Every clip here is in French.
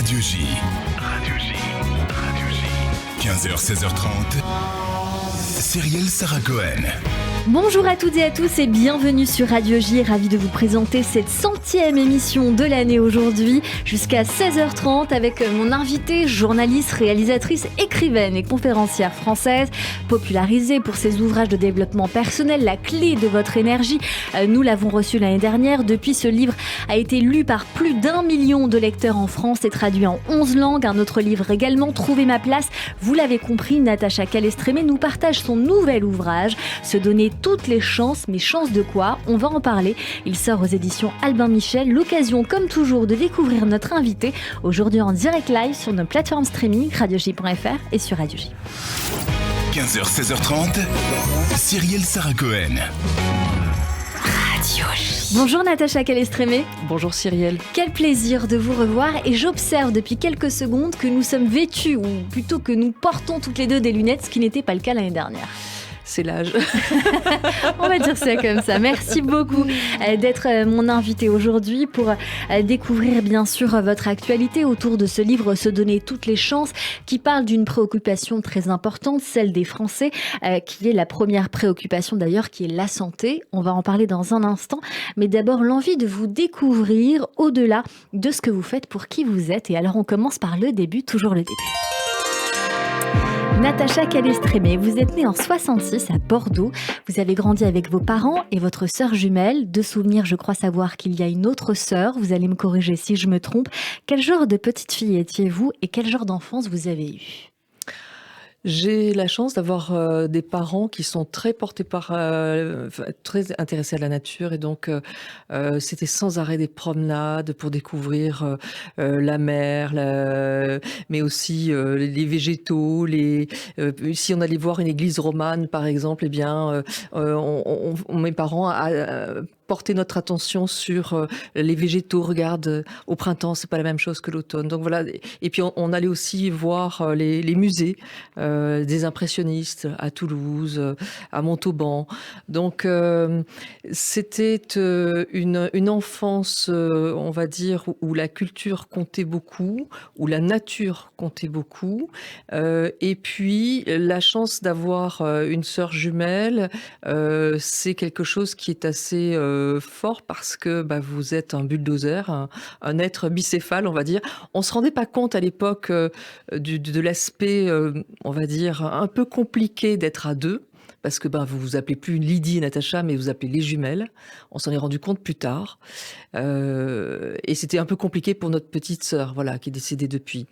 Radio J. 15h, 16h30. Cyrielle Sarah Cohen. Bonjour à toutes et à tous et bienvenue sur Radio J. Ravi de vous présenter cette 100e émission de l'année aujourd'hui jusqu'à 16h30 avec mon invitée, journaliste, réalisatrice, écrivaine et conférencière française, popularisée pour ses ouvrages de développement personnel, La clé de votre énergie. Nous l'avons reçue l'année dernière. Depuis, ce livre a été lu par plus d'1 million de lecteurs en France et traduit en 11 langues. Un autre livre également, Trouver ma place. Vous l'avez compris, Natacha Calestrémé nous partage son nouvel ouvrage, Se donner toutes les chances, mais chances de quoi? On va en parler. Il sort aux éditions Albin Michel. L'occasion, comme toujours, de découvrir notre invité. Aujourd'hui en direct live sur nos plateformes streaming, radioj.fr et sur Radio J. 15h, 16h30. Cyrielle Sarah Cohen. Radio J. Bonjour Natacha Calestrémé. Bonjour Cyrielle. Quel plaisir de vous revoir et j'observe depuis quelques secondes que nous sommes vêtus, ou plutôt que nous portons toutes les deux des lunettes, ce qui n'était pas le cas l'année dernière. C'est l'âge. On va dire ça comme ça. Merci beaucoup d'être mon invité aujourd'hui pour découvrir bien sûr votre actualité autour de ce livre Se donner toutes les chances qui parle d'une préoccupation très importante, celle des Français, qui est la première préoccupation d'ailleurs, qui est la santé. On va en parler dans un instant. Mais d'abord, l'envie de vous découvrir au-delà de ce que vous faites, pour qui vous êtes. Et alors on commence par le début, toujours le début. Natacha Calestrémé, vous êtes née en 66 à Bordeaux. Vous avez grandi avec vos parents et votre sœur jumelle. De souvenir, je crois savoir qu'il y a une autre sœur. Vous allez me corriger si je me trompe. Quel genre de petite fille étiez-vous et quel genre d'enfance vous avez eu ? J'ai la chance d'avoir des parents qui sont très portés par, très intéressés à la nature, et donc c'était sans arrêt des promenades pour découvrir la mer, mais aussi les végétaux. Si on allait voir une église romane, par exemple, eh bien, mes parents porter notre attention sur les végétaux. Regarde, au printemps, c'est pas la même chose que l'automne. Donc voilà. Et puis on allait aussi voir les musées des impressionnistes à Toulouse, à Montauban. Donc c'était une enfance, on va dire, où la culture comptait beaucoup, où la nature comptait beaucoup. Et puis la chance d'avoir une sœur jumelle, c'est quelque chose qui est assez fort, parce que vous êtes un bulldozer, un être bicéphale, on va dire. On se rendait pas compte à l'époque de l'aspect, on va dire, un peu compliqué d'être à deux, parce que vous vous appelez plus Lydie et Natacha, mais vous appelez les jumelles. On s'en est rendu compte plus tard. Et c'était un peu compliqué pour notre petite sœur, voilà, qui est décédée depuis.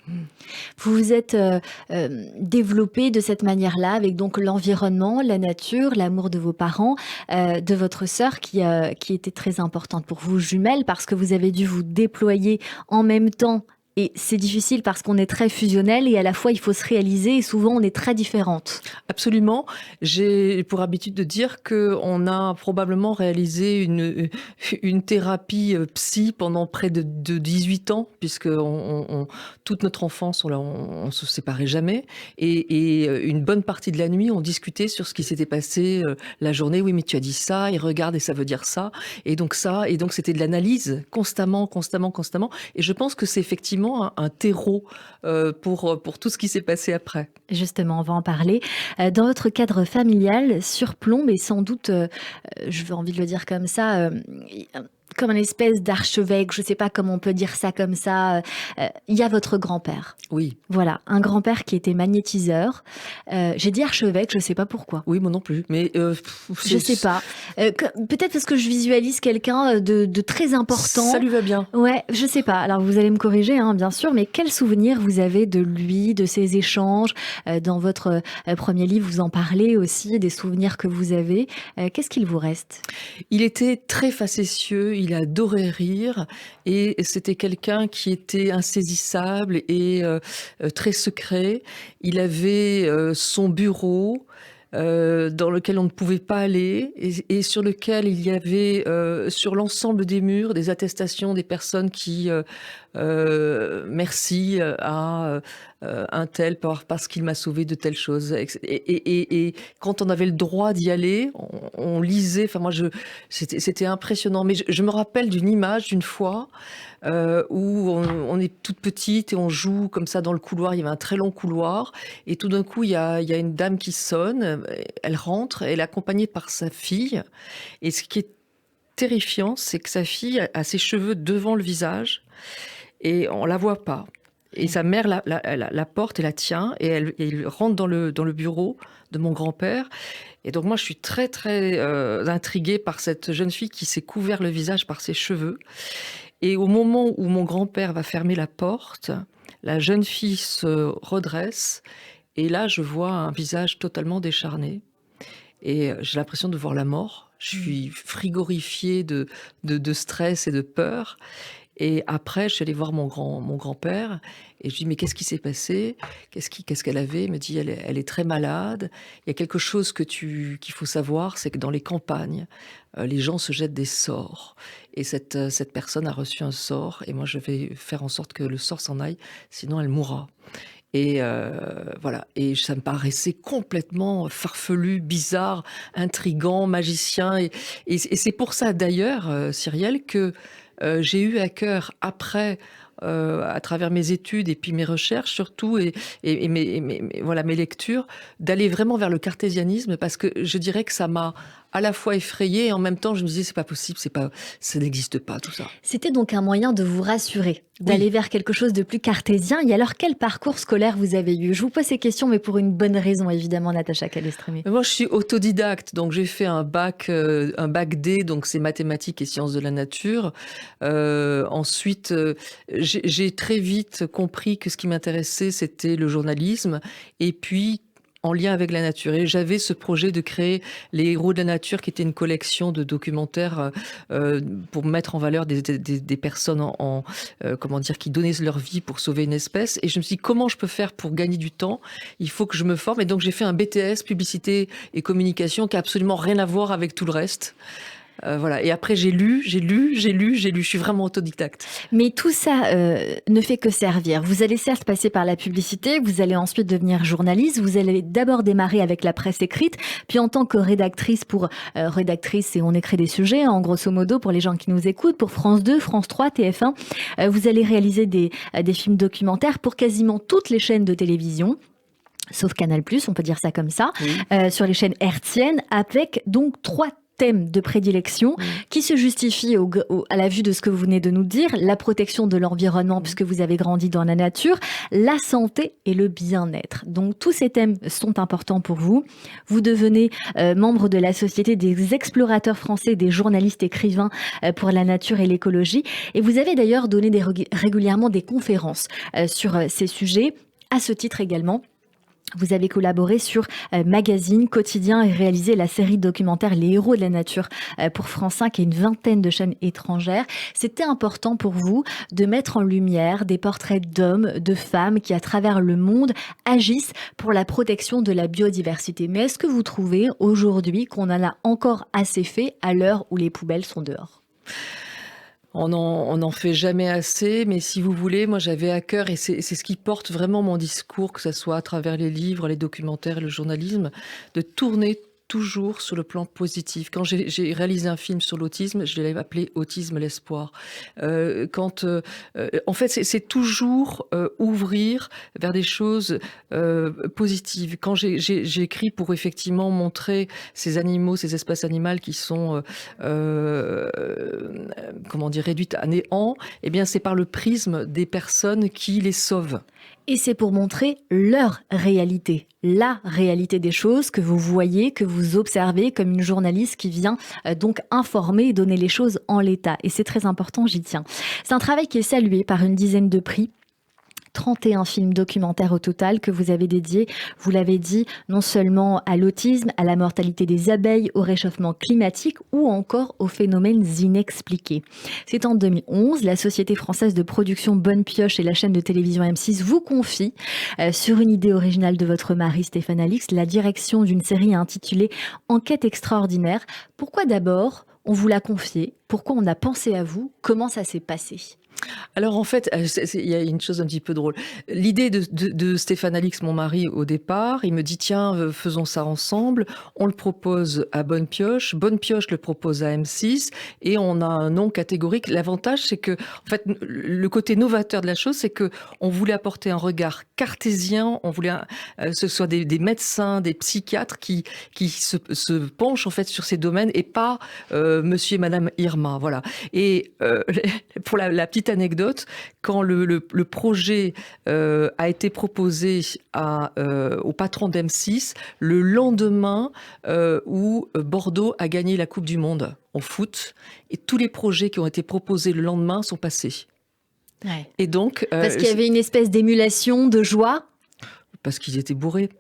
Vous vous êtes développée de cette manière-là, avec donc l'environnement, la nature, l'amour de vos parents, de votre sœur qui était très importante pour vous, jumelles, parce que vous avez dû vous déployer en même temps. Et c'est difficile parce qu'on est très fusionnel et à la fois il faut se réaliser, et souvent on est très différentes. Absolument. J'ai pour habitude de dire qu'on a probablement réalisé une thérapie psy pendant près de 18 ans, puisque toute notre enfance, on se séparait jamais. Et une bonne partie de la nuit, on discutait sur ce qui s'était passé la journée. Oui, mais tu as dit ça, et regarde, et ça veut dire ça. Et donc c'était de l'analyse constamment. Et je pense que c'est effectivement un terreau pour tout ce qui s'est passé après. Justement, on va en parler. Dans votre cadre familial, surplombe, et sans doute, je veux envie de le dire comme ça, comme une espèce d'archevêque, je ne sais pas comment on peut dire ça comme ça, il y a votre grand-père. Oui. Voilà, un grand-père qui était magnétiseur. J'ai dit archevêque, je ne sais pas pourquoi. Oui, moi non plus, mais... je ne sais pas. Peut-être parce que je visualise quelqu'un de très important. Ça lui va bien. Ouais, je ne sais pas. Alors vous allez me corriger, bien sûr, mais quel souvenir vous avez de lui, de ses échanges? Dans votre premier livre, vous en parlez aussi, des souvenirs que vous avez. Qu'est-ce qu'il vous reste? Il était très facétieux, il adorait rire, et c'était quelqu'un qui était insaisissable et très secret. Il avait son bureau dans lequel on ne pouvait pas aller, et sur lequel il y avait sur l'ensemble des murs des attestations des personnes qui merci à un tel parce qu'il m'a sauvé de telle chose. Et quand on avait le droit d'y aller, on lisait. Enfin, moi, c'était impressionnant. Mais je me rappelle d'une image d'une fois où on est toute petite et on joue comme ça dans le couloir. Il y avait un très long couloir. Et tout d'un coup, il y a une dame qui sonne. Elle rentre. Elle est accompagnée par sa fille. Et ce qui est terrifiant, c'est que sa fille a ses cheveux devant le visage et on la voit pas. Et sa mère la porte et la tient et elle rentre dans le bureau de mon grand-père. Et donc moi, je suis très, très intriguée par cette jeune fille qui s'est couvert le visage par ses cheveux. Et au moment où mon grand-père va fermer la porte, la jeune fille se redresse et là, je vois un visage totalement décharné. Et j'ai l'impression de voir la mort. Je suis frigorifiée de stress et de peur. Et après, je suis allée voir mon grand-père et je lui dis mais qu'est-ce qui s'est passé ? Qu'est-ce qu'elle avait ? Il me dit elle est très malade. Il y a quelque chose qu'il faut savoir, c'est que dans les campagnes, les gens se jettent des sorts. Et cette personne a reçu un sort et moi je vais faire en sorte que le sort s'en aille, sinon elle mourra. Et voilà. Et ça me paraissait complètement farfelu, bizarre, intriguant, magicien. Et c'est pour ça d'ailleurs, Cyrielle, que j'ai eu à cœur après, à travers mes études et puis mes recherches surtout et mes lectures, d'aller vraiment vers le cartésianisme parce que je dirais que ça m'a à la fois effrayée et en même temps je me disais c'est pas possible, ça n'existe pas tout ça. C'était donc un moyen de vous rassurer, d'aller vers quelque chose de plus cartésien. Et alors quel parcours scolaire vous avez eu ? Je vous pose ces questions mais pour une bonne raison évidemment, Natacha Calestrémé. Moi je suis autodidacte, donc j'ai fait un bac D, donc c'est mathématiques et sciences de la nature. Ensuite j'ai très vite compris que ce qui m'intéressait c'était le journalisme et puis en lien avec la nature. Et j'avais ce projet de créer les héros de la nature, qui était une collection de documentaires pour mettre en valeur des personnes qui donnaient leur vie pour sauver une espèce. Et je me suis dit, comment je peux faire pour gagner du temps ? Il faut que je me forme. Et donc, j'ai fait un BTS, publicité et communication, qui a absolument rien à voir avec tout le reste. Voilà. Et après, j'ai lu. Je suis vraiment autodidacte. Mais tout ça ne fait que servir. Vous allez certes passer par la publicité, vous allez ensuite devenir journaliste, vous allez d'abord démarrer avec la presse écrite, puis en tant que rédactrice rédactrice, et on écrit des sujets, en grosso modo, pour les gens qui nous écoutent, pour France 2, France 3, TF1, vous allez réaliser des films documentaires pour quasiment toutes les chaînes de télévision. Sauf Canal+, on peut dire ça comme ça, oui. Sur les chaînes hertziennes, avec donc 3 thèmes de prédilection qui se justifient à la vue de ce que vous venez de nous dire, la protection de l'environnement puisque vous avez grandi dans la nature, la santé et le bien-être. Donc tous ces thèmes sont importants pour vous. Vous devenez membre de la Société des explorateurs français, des journalistes écrivains pour la nature et l'écologie. Et vous avez d'ailleurs donné régulièrement des conférences sur ces sujets. À ce titre également, vous avez collaboré sur Magazine, Quotidien et réalisé la série documentaire Les héros de la nature pour France 5 et une vingtaine de chaînes étrangères. C'était important pour vous de mettre en lumière des portraits d'hommes, de femmes qui, à travers le monde, agissent pour la protection de la biodiversité. Mais est-ce que vous trouvez aujourd'hui qu'on en a encore assez fait à l'heure où les poubelles sont dehors ? On n'en fait jamais assez, mais si vous voulez, moi j'avais à cœur, et c'est ce qui porte vraiment mon discours, que ce soit à travers les livres, les documentaires, le journalisme, de tourner toujours sur le plan positif. Quand j'ai réalisé un film sur l'autisme, je l'avais appelé Autisme l'espoir. En fait, c'est toujours ouvrir vers des choses positives. Quand j'ai écrit pour effectivement montrer ces animaux, ces espèces animales qui sont réduites à néant, eh bien c'est par le prisme des personnes qui les sauvent. Et c'est pour montrer leur réalité, la réalité des choses que vous voyez, que vous observez comme une journaliste qui vient donc informer et donner les choses en l'état. Et c'est très important, j'y tiens. C'est un travail qui est salué par une dizaine de prix. 31 films documentaires au total que vous avez dédiés, vous l'avez dit, non seulement à l'autisme, à la mortalité des abeilles, au réchauffement climatique ou encore aux phénomènes inexpliqués. C'est en 2011, la Société française de production Bonne Pioche et la chaîne de télévision M6 vous confient, sur une idée originale de votre mari Stéphane Alix, la direction d'une série intitulée Enquête extraordinaire. Pourquoi d'abord on vous l'a confié ? Pourquoi on a pensé à vous ? Comment ça s'est passé ? Alors en fait, il y a une chose un petit peu drôle. L'idée de Stéphane Alix, mon mari, au départ, il me dit: «Tiens, faisons ça ensemble». On le propose à Bonne Pioche. Bonne Pioche le propose à M6 et on a un nom catégorique. L'avantage, c'est que, en fait, le côté novateur de la chose, c'est que on voulait apporter un regard cartésien. On voulait ce soit des médecins, des psychiatres qui se penchent en fait sur ces domaines et pas monsieur et madame Irma. Voilà. Et pour la petite anecdote, quand le projet a été proposé au patron d'M6, le lendemain où Bordeaux a gagné la Coupe du Monde au foot, et tous les projets qui ont été proposés le lendemain sont passés. Ouais. Et donc, parce qu'il y avait une espèce d'émulation, de joie. Parce qu'ils étaient bourrés.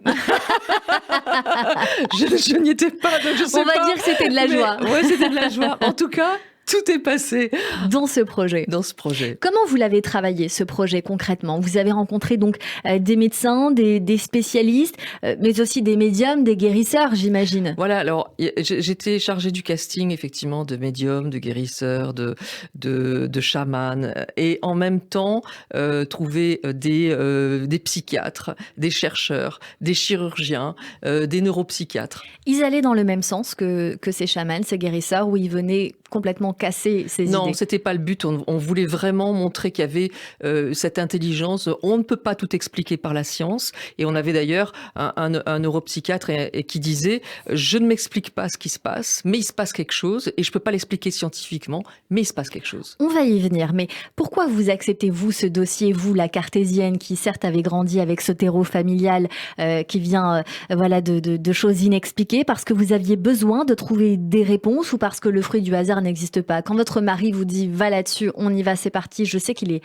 je n'y étais pas, donc je sais On va pas. dire que c'était de la joie. Ouais, c'était de la joie. En tout cas, tout est passé dans ce projet. Dans ce projet. Comment vous l'avez travaillé, ce projet, concrètement? Vous avez rencontré donc des médecins, des spécialistes, mais aussi des médiums, des guérisseurs, j'imagine. Voilà, alors j'étais chargée du casting, effectivement, de médiums, de guérisseurs, de chamans, et en même temps trouver des psychiatres, des chercheurs, des chirurgiens, des neuropsychiatres. Ils allaient dans le même sens que ces chamans, ces guérisseurs, où ils venaient complètement casser ces idées. Non, c'était pas le but. On voulait vraiment montrer qu'il y avait cette intelligence. On ne peut pas tout expliquer par la science. Et on avait d'ailleurs un neuropsychiatre qui disait: je ne m'explique pas ce qui se passe, mais il se passe quelque chose, et je peux pas l'expliquer scientifiquement, mais il se passe quelque chose. On va y venir, mais pourquoi vous acceptez, vous, ce dossier, vous, la cartésienne, qui certes avait grandi avec ce terreau familial qui vient voilà, de choses inexpliquées, parce que vous aviez besoin de trouver des réponses, ou parce que le fruit du hasard n'existe pas? Quand votre mari vous dit: va là-dessus, on y va, c'est parti, je sais qu'il est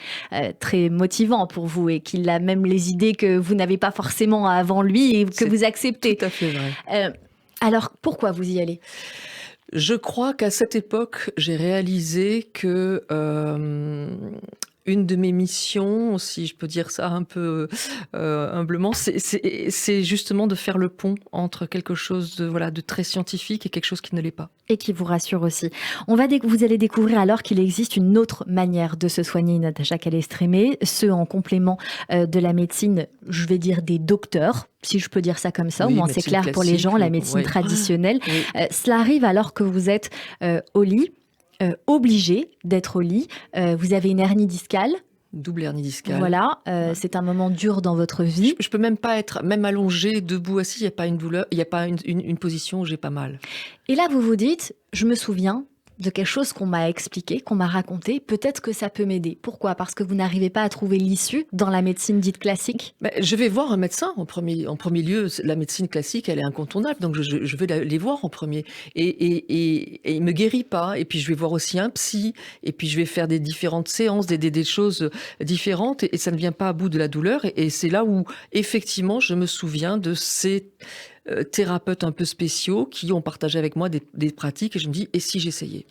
très motivant pour vous et qu'il a même les idées que vous n'avez pas forcément avant lui et que vous acceptez. Tout à fait vrai. Alors, pourquoi vous y allez? Je crois qu'à cette époque, j'ai réalisé que une de mes missions, si je peux dire ça un peu humblement, c'est justement de faire le pont entre quelque chose de très scientifique et quelque chose qui ne l'est pas. Et qui vous rassure aussi. Vous allez découvrir alors qu'il existe une autre manière de se soigner, Natacha Calestrémé, ce en complément de la médecine, je vais dire des docteurs, si je peux dire ça comme ça, oui, au moins c'est clair pour les gens, la médecine traditionnelle. Oui. Cela arrive alors que vous êtes au lit, obligé d'être au lit, vous avez une hernie discale. Double hernie discale. Voilà, c'est un moment dur dans votre vie. Je peux même pas être, même allongé, debout, assis, il n'y a pas une douleur, il n'y a pas une position où j'ai pas mal. Et là, vous vous dites: je me souviens de quelque chose qu'on m'a expliqué, qu'on m'a raconté, peut-être que ça peut m'aider. Pourquoi? Parce que vous n'arrivez pas à trouver l'issue dans la médecine dite classique? Je vais voir un médecin en premier lieu. La médecine classique, elle est incontournable, donc je vais les voir en premier. Et il me guérit pas. Et puis je vais voir aussi un psy. Et puis je vais faire des différentes séances, des choses différentes. Et ça ne vient pas à bout de la douleur. Et c'est là où, effectivement, je me souviens de ces thérapeutes un peu spéciaux qui ont partagé avec moi des pratiques, et je me dis: et si j'essayais?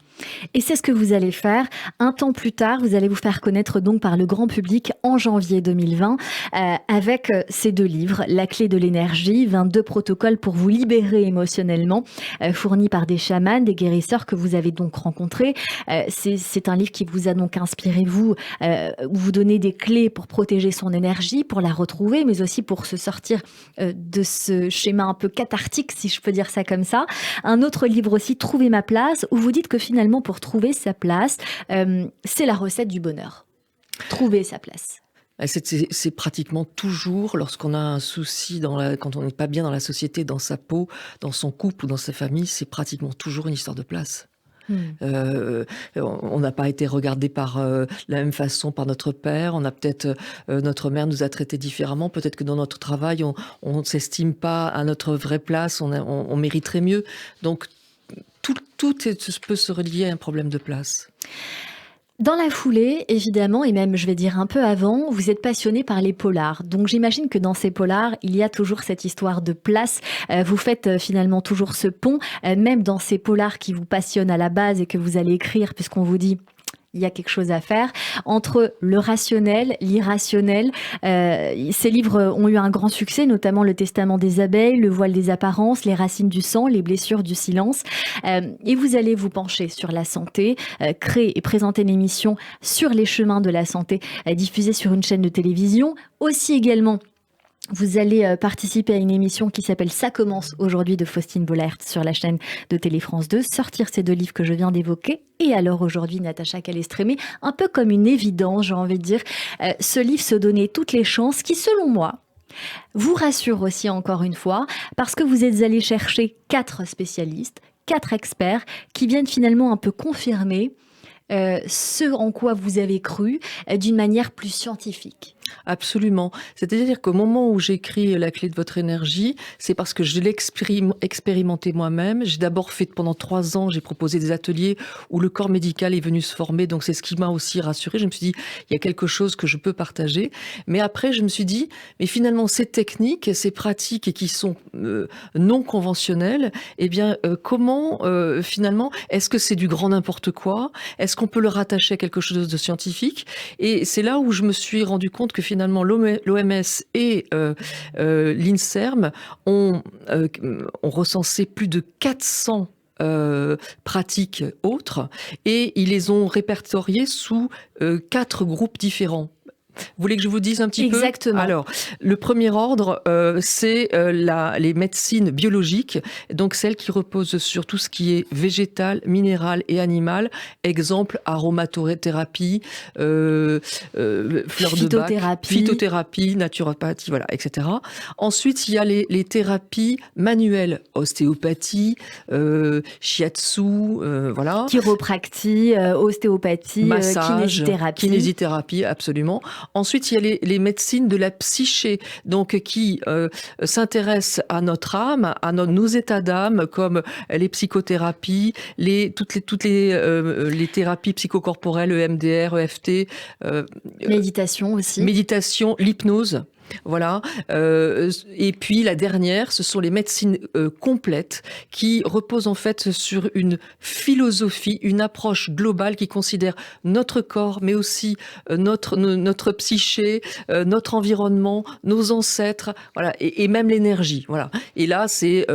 Et c'est ce que vous allez faire. Un temps plus tard, vous allez vous faire connaître donc par le grand public en janvier 2020 avec ces 2 livres, La clé de l'énergie, 22 protocoles pour vous libérer émotionnellement, fournis par des chamans, des guérisseurs que vous avez donc rencontrés. C'est un livre qui vous a donc inspiré, vous donnez des clés pour protéger son énergie, pour la retrouver, mais aussi pour se sortir de ce schéma un peu cathartique, si je peux dire ça comme ça. Un autre livre aussi, Trouver ma place, où vous dites que finalement, pour trouver sa place, c'est la recette du bonheur. Trouver sa place. C'est pratiquement toujours, lorsqu'on a un souci, quand on n'est pas bien dans la société, dans sa peau, dans son couple ou dans sa famille, c'est pratiquement toujours une histoire de place. On n'a pas été regardé par la même façon par notre père. On a peut-être notre mère nous a traités différemment. Peut-être que dans notre travail, on ne s'estime pas à notre vraie place. On mériterait mieux. Donc tout peut se relier à un problème de place. Dans la foulée, évidemment, et même je vais dire un peu avant, vous êtes passionné par les polars. Donc j'imagine que dans ces polars, il y a toujours cette histoire de place. Vous faites finalement toujours ce pont, même dans ces polars qui vous passionnent à la base et que vous allez écrire, puisqu'on vous dit: il y a quelque chose à faire entre le rationnel, l'irrationnel. Ces livres ont eu un grand succès, notamment Le Testament des abeilles, Le voile des apparences, Les racines du sang, Les blessures du silence. Et vous allez vous pencher sur la santé, créer et présenter une émission sur les chemins de la santé, diffusée sur une chaîne de télévision. Aussi également, vous allez participer à une émission qui s'appelle Ça commence aujourd'hui de Faustine Bollaert sur la chaîne de Télé France 2, sortir ces deux livres que je viens d'évoquer. Et alors aujourd'hui, Natacha Calestrémé, un peu comme une évidence, j'ai envie de dire, ce livre Se donner toutes les chances, qui selon moi vous rassure aussi encore une fois, parce que vous êtes allé chercher 4 spécialistes, 4 experts qui viennent finalement un peu confirmer ce en quoi vous avez cru d'une manière plus scientifique. Absolument. C'est-à-dire qu'au moment où j'écris La clé de votre énergie, c'est parce que je l'ai expérimenté moi-même. J'ai d'abord fait pendant 3 ans, j'ai proposé des ateliers où le corps médical est venu se former. Donc c'est ce qui m'a aussi rassurée. Je me suis dit, il y a quelque chose que je peux partager. Mais après, je me suis dit, mais finalement, ces techniques, ces pratiques et qui sont non conventionnelles, eh bien, comment finalement, est-ce que c'est du grand n'importe quoi? Est-ce qu'on peut le rattacher à quelque chose de scientifique? Et c'est là où je me suis rendu compte que finalement l'OMS et l'INSERM ont recensé plus de 400 pratiques autres et ils les ont répertoriées sous 4 groupes différents. Vous voulez que je vous dise un petit peu? Exactement. Alors, le premier ordre, c'est les médecines biologiques, donc celles qui reposent sur tout ce qui est végétal, minéral et animal. Exemple, aromathérapie, fleurs de bac, phytothérapie, naturopathie, voilà, etc. Ensuite, il y a les thérapies manuelles, ostéopathie, shiatsu, voilà. Chiropractie, ostéopathie, massage, kinésithérapie, absolument. Ensuite, il y a les médecines de la psyché, donc qui s'intéressent à notre âme, à nos états d'âme, comme les psychothérapies, toutes les thérapies psychocorporelles, EMDR, EFT, méditation aussi, l'hypnose. Voilà. Et puis la dernière, ce sont les médecines complètes qui reposent en fait sur une philosophie, une approche globale qui considère notre corps, mais aussi notre psyché, notre environnement, nos ancêtres, voilà, et même l'énergie. Voilà. Et là, c'est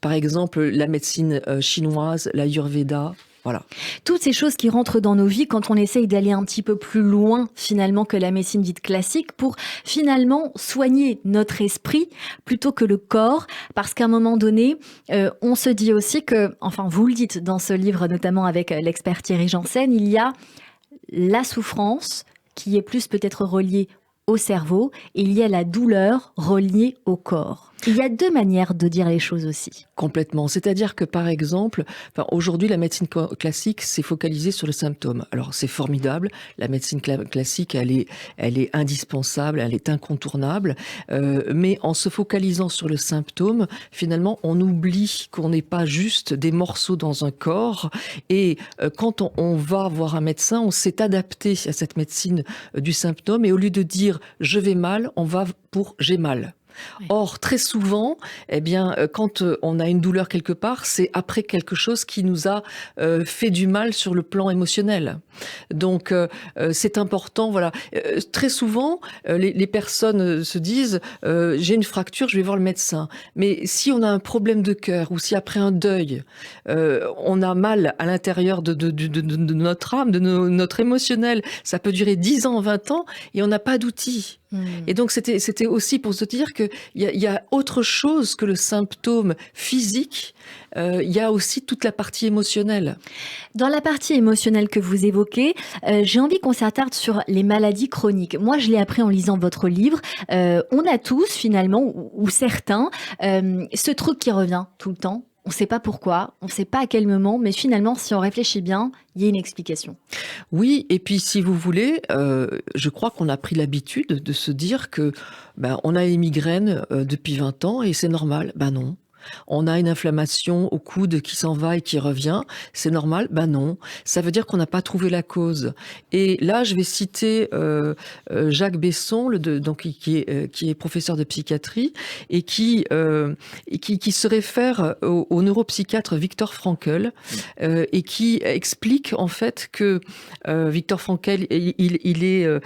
par exemple la médecine chinoise, l'Ayurveda. Voilà. Toutes ces choses qui rentrent dans nos vies quand on essaye d'aller un petit peu plus loin finalement que la médecine dite classique pour finalement soigner notre esprit plutôt que le corps, parce qu'à un moment donné, on se dit aussi que, enfin vous le dites dans ce livre notamment avec l'expert Thierry Janssen, il y a la souffrance qui est plus peut-être reliée au cerveau et il y a la douleur reliée au corps. Il y a 2 manières de dire les choses aussi. Complètement. C'est-à-dire que, par exemple, aujourd'hui, la médecine classique s'est focalisée sur le symptôme. Alors, c'est formidable. La médecine classique, elle est indispensable, elle est incontournable. Mais en se focalisant sur le symptôme, finalement, on oublie qu'on n'est pas juste des morceaux dans un corps. Et quand on va voir un médecin, on s'est adapté à cette médecine du symptôme. Et au lieu de dire « je vais mal », on va pour « j'ai mal ». Oui. Or, très souvent, eh bien, quand on a une douleur quelque part, c'est après quelque chose qui nous a fait du mal sur le plan émotionnel. Donc, c'est important. Voilà. Très souvent, les personnes se disent j'ai une fracture, je vais voir le médecin. Mais si on a un problème de cœur ou si après un deuil, on a mal à l'intérieur de notre âme, de notre émotionnel, ça peut durer 10 ans, 20 ans, et on n'a pas d'outils. Et donc, c'était aussi pour se dire qu'il y a autre chose que le symptôme physique. Il y a aussi toute la partie émotionnelle. Dans la partie émotionnelle que vous évoquez, j'ai envie qu'on s'attarde sur les maladies chroniques. Moi, je l'ai appris en lisant votre livre. On a tous, finalement, ou certains, ce truc qui revient tout le temps. On ne sait pas pourquoi, on ne sait pas à quel moment, mais finalement, si on réfléchit bien, il y a une explication. Oui, et puis si vous voulez, je crois qu'on a pris l'habitude de se dire que on a les migraines depuis 20 ans et c'est normal. Ben non. On a une inflammation au coude qui s'en va et qui revient. C'est normal? Ben non. Ça veut dire qu'on n'a pas trouvé la cause. Et là, je vais citer Jacques Besson, qui est professeur de psychiatrie et qui se réfère au neuropsychiatre Viktor Frankl et qui explique en fait que Viktor Frankl, il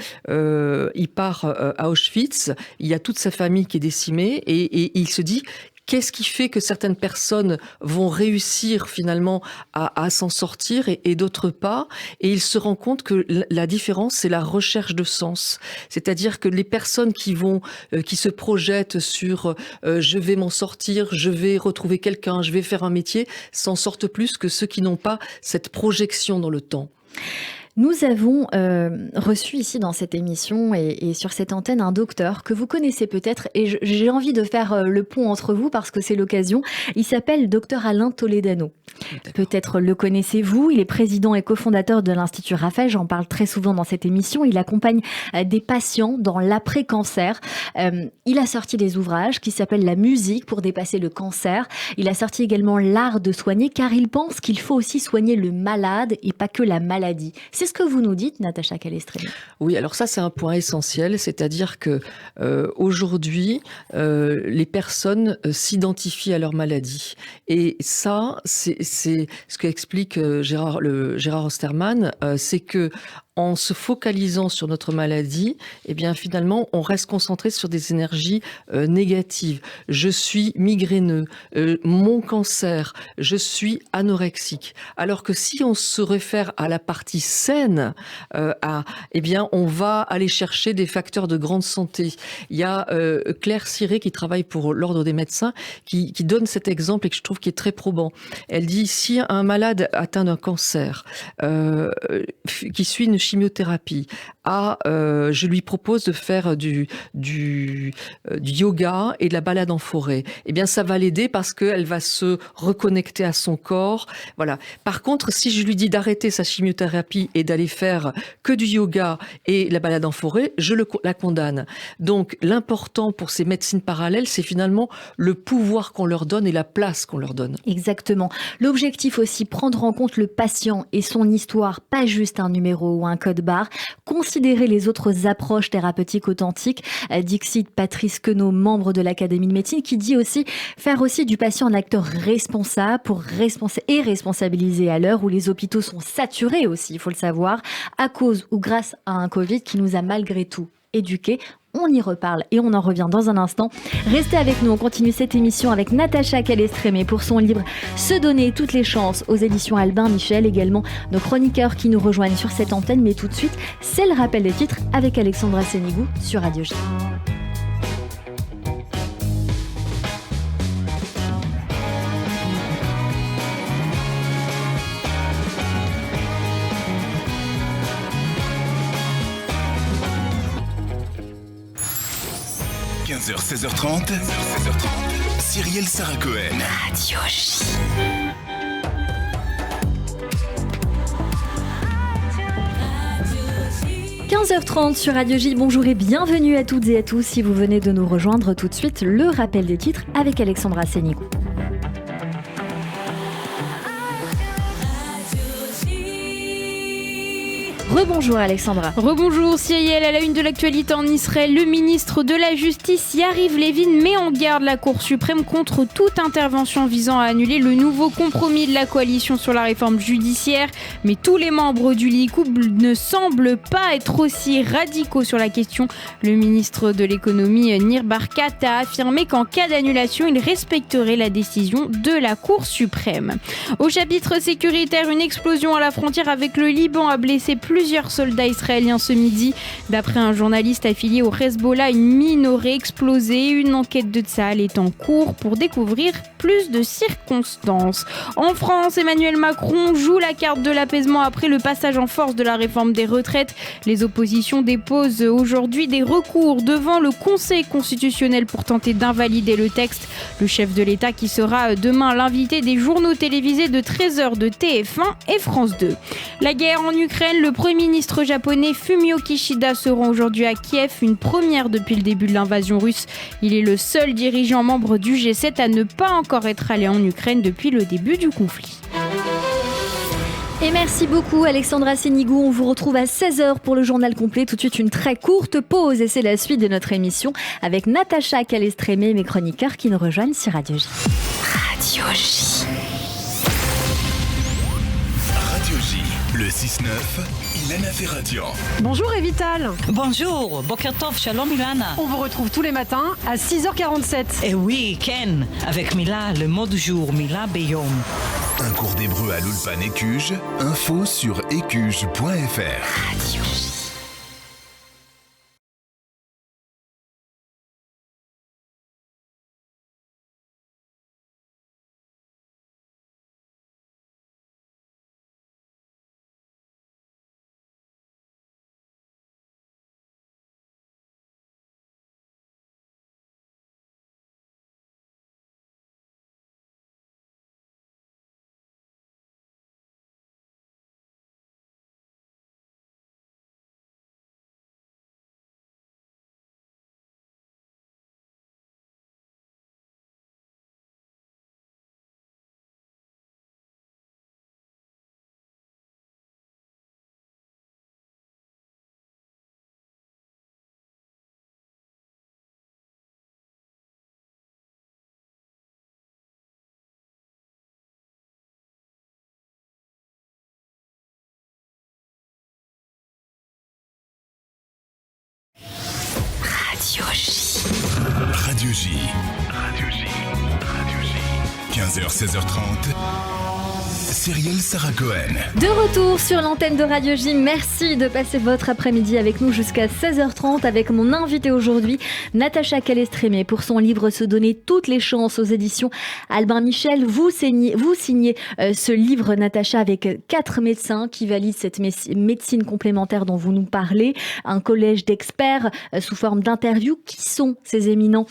part à Auschwitz, il y a toute sa famille qui est décimée et il se dit: qu'est-ce qui fait que certaines personnes vont réussir finalement à s'en sortir et d'autres pas? Et il se rend compte que la différence, c'est la recherche de sens. C'est-à-dire que les personnes qui se projettent sur je vais m'en sortir, je vais retrouver quelqu'un, je vais faire un métier, s'en sortent plus que ceux qui n'ont pas cette projection dans le temps. Nous avons reçu ici dans cette émission et sur cette antenne un docteur que vous connaissez peut-être et j'ai envie de faire le pont entre vous parce que c'est l'occasion. Il s'appelle docteur Alain Toledano. Peut-être le connaissez-vous, il est président et cofondateur de l'Institut Raphaël, j'en parle très souvent dans cette émission. Il accompagne des patients dans l'après-cancer. Il a sorti des ouvrages qui s'appellent La musique pour dépasser le cancer. Il a sorti également L'art de soigner car il pense qu'il faut aussi soigner le malade et pas que la maladie. C'est ce que vous nous dites, Natacha Calestrémé. Oui, alors ça c'est un point essentiel, c'est-à-dire que aujourd'hui, les personnes s'identifient à leur maladie. Et ça, c'est ce qu'explique Gérard Osterman, c'est que en se focalisant sur notre maladie, eh bien finalement, on reste concentré sur des énergies négatives. Je suis migraineux, mon cancer, je suis anorexique. Alors que si on se réfère à la partie saine, eh bien, on va aller chercher des facteurs de grande santé. Il y a Claire Ciré qui travaille pour l'Ordre des médecins qui donne cet exemple et que je trouve qui est très probant. Elle dit si un malade atteint d'un cancer, qui suit une chimiothérapie, je lui propose de faire du yoga et de la balade en forêt. Eh bien, ça va l'aider parce qu'elle va se reconnecter à son corps. Voilà. Par contre, si je lui dis d'arrêter sa chimiothérapie et d'aller faire que du yoga et la balade en forêt, je la condamne. Donc, l'important pour ces médecines parallèles, c'est finalement le pouvoir qu'on leur donne et la place qu'on leur donne. Exactement. L'objectif aussi, prendre en compte le patient et son histoire, pas juste un numéro ou un code barre. Considérer les autres approches thérapeutiques authentiques. Dixit Patrice Queneau, membre de l'Académie de médecine, qui dit aussi faire aussi du patient un acteur responsable et responsabilisé à l'heure où les hôpitaux sont saturés aussi, il faut le savoir, à cause ou grâce à un Covid qui nous a malgré tout éduqués. On y reparle et on en revient dans un instant. Restez avec nous, on continue cette émission avec Natacha Calestrémé pour son livre Se donner toutes les chances aux éditions Albin Michel. Également nos chroniqueurs qui nous rejoignent sur cette antenne. Mais tout de suite, c'est le rappel des titres avec Alexandra Sénigou sur Radio J. – 16h30, Cyrielle Sarah Cohen. Radio J. – 15h30 sur Radio J. Bonjour et bienvenue à toutes et à tous. Si vous venez de nous rejoindre tout de suite, le rappel des titres avec Alexandra Sénigou. Rebonjour Alexandra. Rebonjour Cyrielle. À la une de l'actualité en Israël, le ministre de la Justice Yariv Levin met en garde la Cour suprême contre toute intervention visant à annuler le nouveau compromis de la coalition sur la réforme judiciaire. Mais tous les membres du Likoud ne semblent pas être aussi radicaux sur la question. Le ministre de l'économie Nir Barkat a affirmé qu'en cas d'annulation, il respecterait la décision de la Cour suprême. Au chapitre sécuritaire, une explosion à la frontière avec le Liban a blessé plusieurs soldats israéliens ce midi. D'après un journaliste affilié au Hezbollah, une mine aurait explosé. Une enquête de Tsahal est en cours pour découvrir plus de circonstances. En France, Emmanuel Macron joue la carte de l'apaisement après le passage en force de la réforme des retraites. Les oppositions déposent aujourd'hui des recours devant le Conseil constitutionnel pour tenter d'invalider le texte. Le chef de l'État qui sera demain l'invité des journaux télévisés de 13h de TF1 et France 2. La guerre en Ukraine, le Premier ministres japonais Fumio Kishida se rend aujourd'hui à Kiev, une première depuis le début de l'invasion russe. Il est le seul dirigeant membre du G7 à ne pas encore être allé en Ukraine depuis le début du conflit. Et merci beaucoup Alexandra Sénigou, on vous retrouve à 16h pour le journal complet. Tout de suite une très courte pause et c'est la suite de notre émission avec Natacha Calestrémé et mes chroniqueurs qui nous rejoignent sur Radio J. Radio J. Radio J, le 6-9, Ilana Ferradian. Bonjour Evital. Bonjour, Boker Tov, Shalom Ilana. On vous retrouve tous les matins à 6h47. Et oui, Ken, avec Mila, le mot du jour, Mila Beyom. Un cours d'hébreu à l'Ulpan Écuge, info sur écuge.fr. Radio J. Radio J. Radio J. Radio J. 15h, 16h30. Cyrielle Sarah Cohen. De retour sur l'antenne de Radio J. Merci de passer votre après-midi avec nous jusqu'à 16h30 avec mon invité aujourd'hui, Natacha Calestrémé, pour son livre Se donner toutes les chances aux éditions Albin Michel. Vous signez ce livre, Natacha, avec 4 médecins qui valident cette médecine complémentaire dont vous nous parlez. Un collège d'experts sous forme d'interviews. Qui sont ces éminents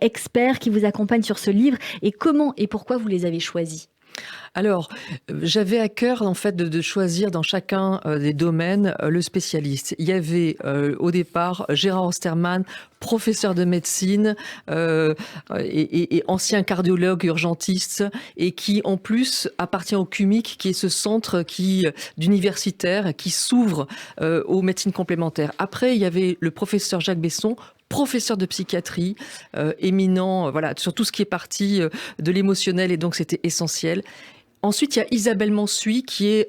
experts qui vous accompagnent sur ce livre et comment et pourquoi vous les avez choisis ? Alors, j'avais à cœur en fait de choisir dans chacun des domaines le spécialiste. Il y avait au départ Gérard Osterman, professeur de médecine et ancien cardiologue urgentiste et qui en plus appartient au CUMIC, qui est ce centre d'universitaire qui s'ouvre aux médecines complémentaires. Après, il y avait le professeur Jacques Besson, professeur de psychiatrie, éminent, voilà, sur tout ce qui est partie de l'émotionnel, et donc c'était essentiel. Ensuite, il y a Isabelle Mansuy qui est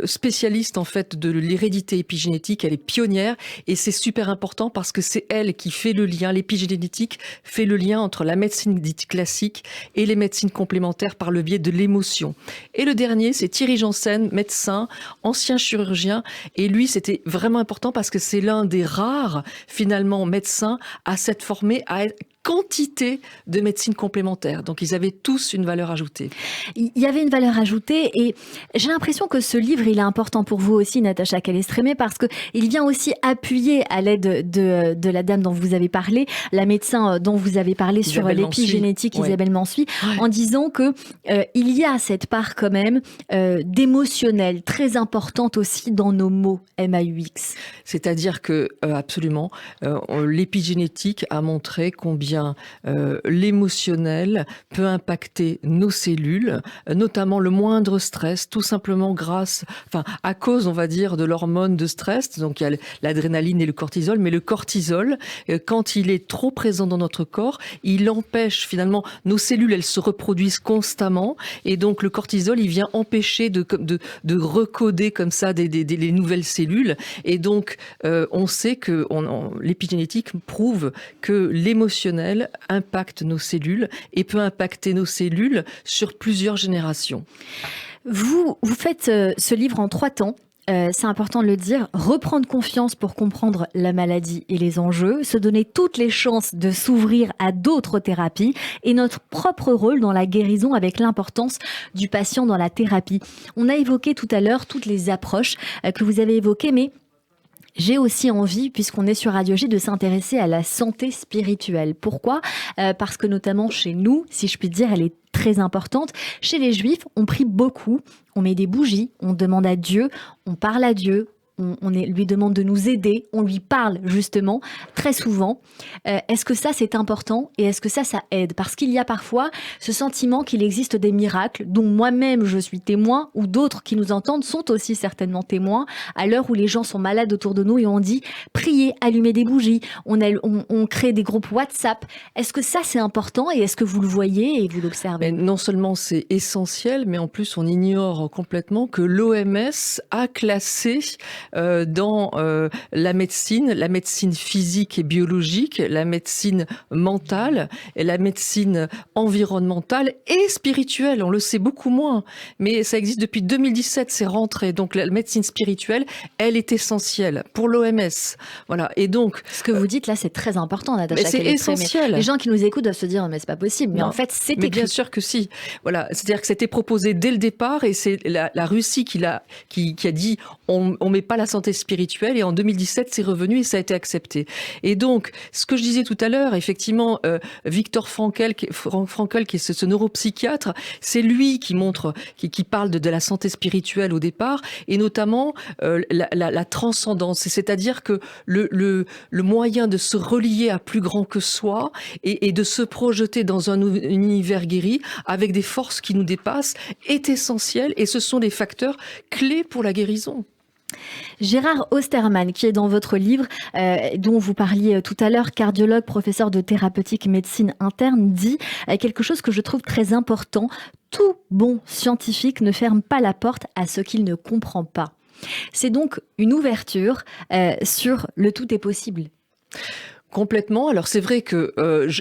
spécialiste en fait de l'hérédité épigénétique. Elle est pionnière et c'est super important parce que c'est elle qui fait le lien, l'épigénétique fait le lien entre la médecine dite classique et les médecines complémentaires par le biais de l'émotion. Et le dernier, c'est Thierry Janssen, médecin, ancien chirurgien. Et lui, c'était vraiment important parce que c'est l'un des rares, finalement, médecins à s'être formé à être quantité de médecine complémentaire. Donc, ils avaient tous une valeur ajoutée. Il y avait une valeur ajoutée et j'ai l'impression que ce livre, il est important pour vous aussi, Natacha Calestrémé, parce qu'il vient aussi appuyer à l'aide de la dame dont vous avez parlé, la médecin dont vous avez parlé Isabelle sur l'épigénétique, Mansuy. Isabelle Mansuy, en disant que il y a cette part quand même d'émotionnel très importante aussi dans nos mots MAUX. C'est-à-dire que, absolument, l'épigénétique a montré combien l'émotionnel peut impacter nos cellules, notamment le moindre stress, tout simplement à cause, on va dire, de l'hormone de stress. Donc il y a l'adrénaline et le cortisol, mais le cortisol, quand il est trop présent dans notre corps, il empêche finalement nos cellules, elles se reproduisent constamment, et donc le cortisol, il vient empêcher de recoder comme ça les nouvelles cellules. Et donc on sait que l'épigénétique prouve que l'émotionnel impacte nos cellules et peut impacter nos cellules sur plusieurs générations. Vous faites ce livre en 3 temps. C'est important de le dire, reprendre confiance pour comprendre la maladie et les enjeux, se donner toutes les chances de s'ouvrir à d'autres thérapies et notre propre rôle dans la guérison avec l'importance du patient dans la thérapie. On a évoqué tout à l'heure toutes les approches que vous avez évoquées, mais J'ai aussi envie, puisqu'on est sur Radio J, de s'intéresser à la santé spirituelle. Pourquoi ? Parce que notamment chez nous, si je puis dire, elle est très importante. Chez les Juifs, on prie beaucoup, on met des bougies, on demande à Dieu, on parle à Dieu, lui demande de nous aider, on lui parle justement très souvent. Est-ce que ça c'est important et est-ce que ça aide ? Parce qu'il y a parfois ce sentiment qu'il existe des miracles dont moi-même je suis témoin ou d'autres qui nous entendent sont aussi certainement témoins à l'heure où les gens sont malades autour de nous et on dit priez, allumez des bougies, on crée des groupes WhatsApp. Est-ce que ça c'est important et est-ce que vous le voyez et vous l'observez ? Mais non seulement c'est essentiel, mais en plus on ignore complètement que l'OMS a classé dans la médecine physique et biologique, la médecine mentale et la médecine environnementale et spirituelle. On le sait beaucoup moins, mais ça existe depuis 2017, c'est rentré. Donc la médecine spirituelle, elle est essentielle pour l'OMS. Voilà. Et donc ce que vous dites là, c'est très important, Natacha. Mais c'est essentiel. Les gens qui nous écoutent doivent se dire mais c'est pas possible. Mais non. En fait, c'est mais écrit. Bien sûr que si. Voilà. C'est-à-dire que c'était proposé dès le départ et c'est la Russie qui a dit on met pas la santé spirituelle et en 2017 c'est revenu et ça a été accepté. Et donc ce que je disais tout à l'heure, effectivement, Viktor Frankl qui est ce neuropsychiatre, c'est lui qui montre, qui parle de la santé spirituelle au départ et notamment la transcendance. C'est-à-dire que le moyen de se relier à plus grand que soi et de se projeter dans un univers guéri avec des forces qui nous dépassent est essentiel et ce sont des facteurs clés pour la guérison. Gérard Osterman, qui est dans votre livre, dont vous parliez tout à l'heure, cardiologue, professeur de thérapeutique médecine interne, dit quelque chose que je trouve très important. Tout bon scientifique ne ferme pas la porte à ce qu'il ne comprend pas. C'est donc une ouverture sur le tout est possible. Complètement. Alors c'est vrai que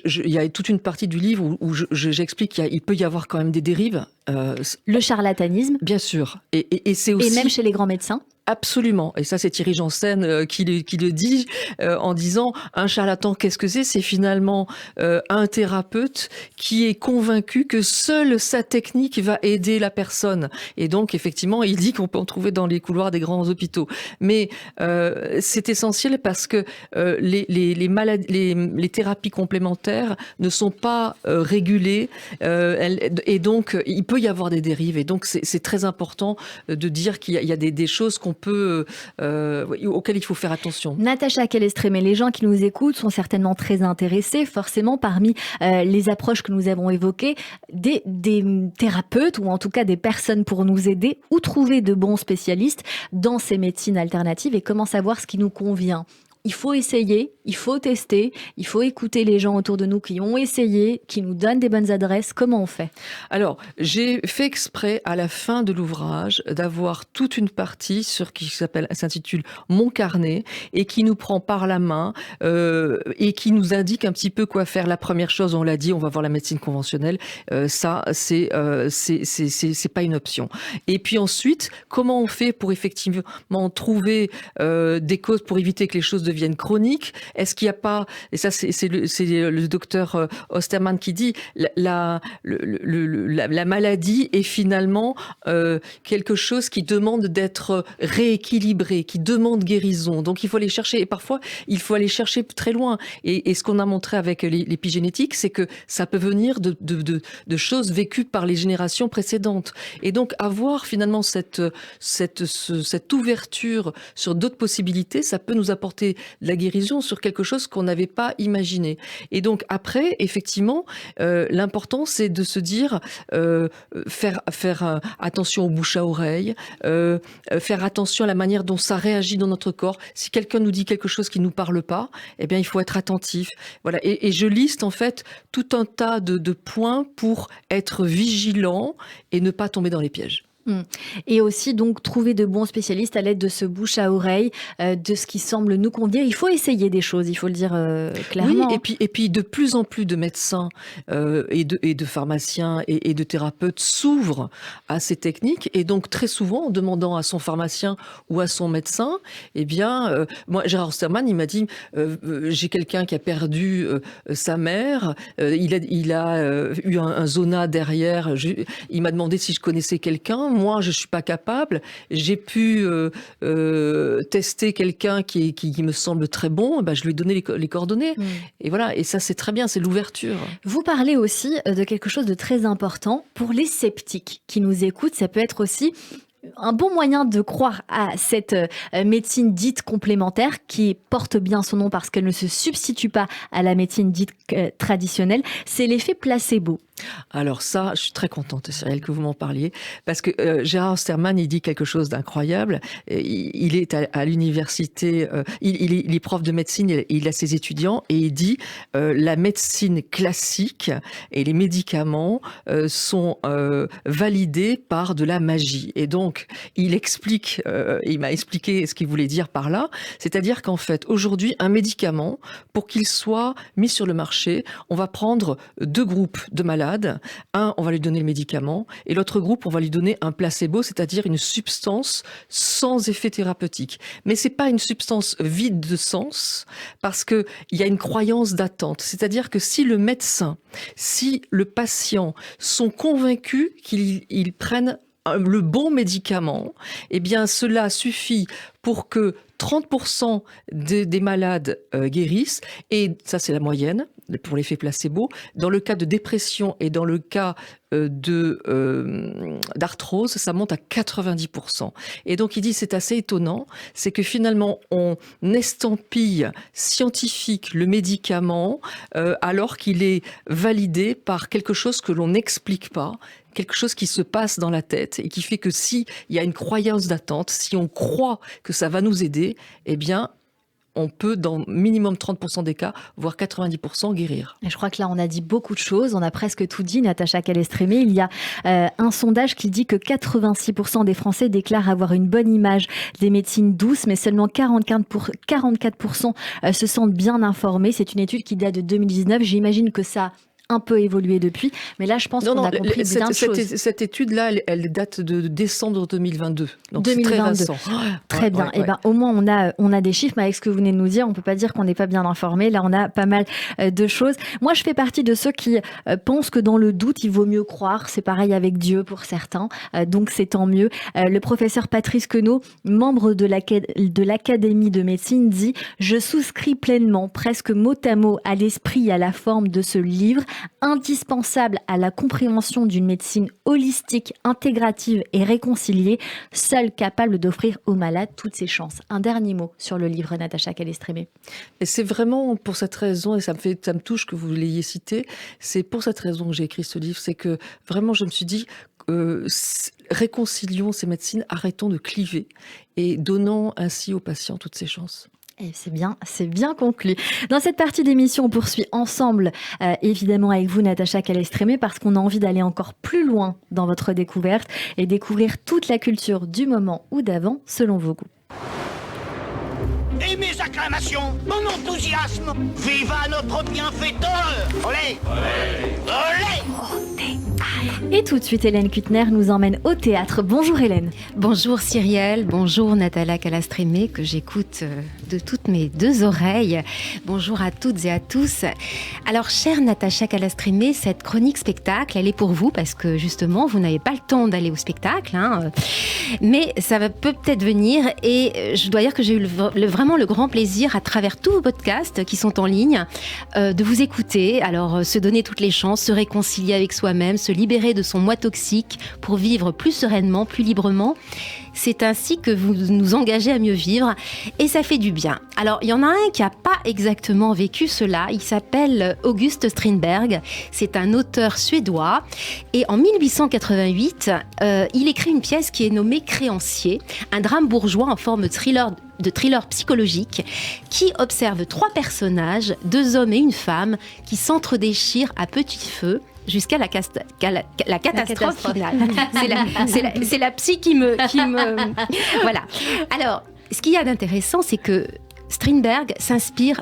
il y a toute une partie du livre où j'explique qu'il peut y avoir quand même des dérives. Le charlatanisme. Bien sûr. Et c'est aussi... Et même chez les grands médecins. Absolument. Et ça, c'est Thierry Janssen qui le dit en disant un charlatan, qu'est-ce que c'est ? C'est finalement un thérapeute qui est convaincu que seule sa technique va aider la personne. Et donc, effectivement, il dit qu'on peut en trouver dans les couloirs des grands hôpitaux. Mais c'est essentiel parce que les thérapies complémentaires ne sont pas régulées et donc il peut y avoir des dérives. Et donc, c'est très important de dire qu'il y a des choses auxquelles il faut faire attention. Natacha Calestrémé, les gens qui nous écoutent sont certainement très intéressés, forcément parmi les approches que nous avons évoquées, des thérapeutes ou en tout cas des personnes pour nous aider, où trouver de bons spécialistes dans ces médecines alternatives et comment savoir ce qui nous convient. Il faut essayer, il faut tester, il faut écouter les gens autour de nous qui ont essayé, qui nous donnent des bonnes adresses. Comment on fait ? Alors, j'ai fait exprès à la fin de l'ouvrage d'avoir toute une partie qui s'intitule « Mon carnet » et qui nous prend par la main et qui nous indique un petit peu quoi faire. La première chose, on l'a dit, on va voir la médecine conventionnelle. Ça, c'est pas une option. Et puis ensuite, comment on fait pour effectivement trouver des causes pour éviter que les choses deviennent chroniques? Est-ce qu'il n'y a pas, et ça c'est le docteur Osterman qui dit, la maladie est finalement quelque chose qui demande d'être rééquilibré, qui demande guérison. Donc il faut aller chercher, et parfois il faut aller chercher très loin. Et ce qu'on a montré avec l'épigénétique, c'est que ça peut venir de choses vécues par les générations précédentes. Et donc avoir finalement cette ouverture sur d'autres possibilités, ça peut nous apporter de la guérison sur quelque chose qu'on n'avait pas imaginé. Et donc après, effectivement, l'important c'est de se dire faire attention aux bouche à oreille, faire attention à la manière dont ça réagit dans notre corps. Si quelqu'un nous dit quelque chose qui nous parle pas, eh bien il faut être attentif. Voilà. Et je liste en fait tout un tas de points pour être vigilant et ne pas tomber dans les pièges. Et aussi donc trouver de bons spécialistes à l'aide de ce bouche à oreille, de ce qui semble nous convenir. Il faut essayer des choses, il faut le dire clairement. Oui, et puis de plus en plus de médecins et de pharmaciens et de thérapeutes s'ouvrent à ces techniques. Et donc très souvent, en demandant à son pharmacien ou à son médecin, eh bien, moi, Gérard Osterman, il m'a dit, j'ai quelqu'un qui a perdu sa mère, il a eu un zona derrière. Il m'a demandé si je connaissais quelqu'un. moi je suis pas capable, j'ai pu tester quelqu'un qui me semble très bon, je lui ai donné les coordonnées. Et voilà, et ça c'est très bien, c'est l'ouverture. Vous parlez aussi de quelque chose de très important pour les sceptiques qui nous écoutent. Ça peut être aussi un bon moyen de croire à cette médecine dite complémentaire qui porte bien son nom parce qu'elle ne se substitue pas à la médecine dite traditionnelle, c'est l'effet placebo. Alors ça, je suis très contente, Cyrielle, que vous m'en parliez, parce que Gérard Osterman, il dit quelque chose d'incroyable. Il est à l'université, il est prof de médecine, il a ses étudiants, et il dit la médecine classique et les médicaments sont validés par de la magie. Et donc, il m'a expliqué ce qu'il voulait dire par là, c'est-à-dire qu'en fait, aujourd'hui, un médicament, pour qu'il soit mis sur le marché, on va prendre 2 groupes de malades. Un, on va lui donner le médicament, et l'autre groupe, on va lui donner un placebo, c'est-à-dire une substance sans effet thérapeutique. Mais c'est pas une substance vide de sens, parce que il y a une croyance d'attente. C'est-à-dire que si le médecin, si le patient sont convaincus qu'ils prennent le bon médicament, eh bien cela suffit pour que 30% des malades guérissent, et ça c'est la moyenne pour l'effet placebo. Dans le cas de dépression et dans le cas d'arthrose, ça monte à 90%. Et donc il dit, c'est assez étonnant, c'est que finalement on estampille scientifique le médicament alors qu'il est validé par quelque chose que l'on n'explique pas, quelque chose qui se passe dans la tête et qui fait que s'il y a une croyance d'attente, si on croit que ça va nous aider, eh bien, on peut, dans minimum 30% des cas, voire 90% guérir. Et je crois que là, on a dit beaucoup de choses. On a presque tout dit, Natacha Calestrémé. Il y a un sondage qui dit que 86% des Français déclarent avoir une bonne image des médecines douces, mais seulement 44% se sentent bien informés. C'est une étude qui date de 2019. J'imagine que ça un peu évolué depuis, mais là je pense qu'on a compris bien de choses. Cette étude-là, elle date de décembre 2022, donc 2022. C'est très récent. Très bien, et ben au moins on a des chiffres, mais avec ce que vous venez de nous dire, on peut pas dire qu'on n'est pas bien informé. Là on a pas mal de choses. Moi je fais partie de ceux qui pensent que dans le doute il vaut mieux croire, c'est pareil avec Dieu pour certains, donc c'est tant mieux. Le professeur Patrice Queneau, membre de l'Académie de médecine, dit « Je souscris pleinement, presque mot à mot, à l'esprit et à la forme de ce livre, indispensable à la compréhension d'une médecine holistique, intégrative et réconciliée, seule capable d'offrir aux malades toutes ses chances. » Un dernier mot sur le livre, Natacha Calestrémé. Et c'est vraiment pour cette raison, et ça me touche que vous l'ayez cité, c'est pour cette raison que j'ai écrit ce livre, c'est que vraiment je me suis dit, réconcilions ces médecines, arrêtons de cliver et donnons ainsi aux patients toutes ses chances. Et c'est bien conclu. Dans cette partie d'émission, on poursuit ensemble, évidemment avec vous, Natacha Calestrémé, parce qu'on a envie d'aller encore plus loin dans votre découverte et découvrir toute la culture du moment ou d'avant, selon vos goûts. Et mes acclamations, mon enthousiasme, viva notre bienfaiteur! Olé! Olé! Olé! Et tout de suite, Hélène Kuttner nous emmène au théâtre. Bonjour Hélène. Bonjour Cyrielle, bonjour Natacha Calestrémé, que j'écoute de toutes mes 2 oreilles. Bonjour à toutes et à tous. Alors, chère Natacha Calestrémé, cette chronique spectacle, elle est pour vous parce que justement, vous n'avez pas le temps d'aller au spectacle, mais ça peut peut-être venir, et je dois dire que j'ai eu vraiment le grand plaisir, à travers tous vos podcasts qui sont en ligne, de vous écouter. Alors, se donner toutes les chances, se réconcilier avec soi-même, se libérer de son moi toxique pour vivre plus sereinement, plus librement. C'est ainsi que vous nous engagez à mieux vivre, et ça fait du bien. Alors, il y en a un qui n'a pas exactement vécu cela. Il s'appelle August Strindberg. C'est un auteur suédois. Et en 1888, il écrit une pièce qui est nommée Créancier, un drame bourgeois en forme de thriller psychologique qui observe 3 personnages, 2 hommes et une femme, qui s'entre-déchirent à petit feu jusqu'à la catastrophe finale. C'est la psy qui me... Voilà. Alors, ce qu'il y a d'intéressant, c'est que Strindberg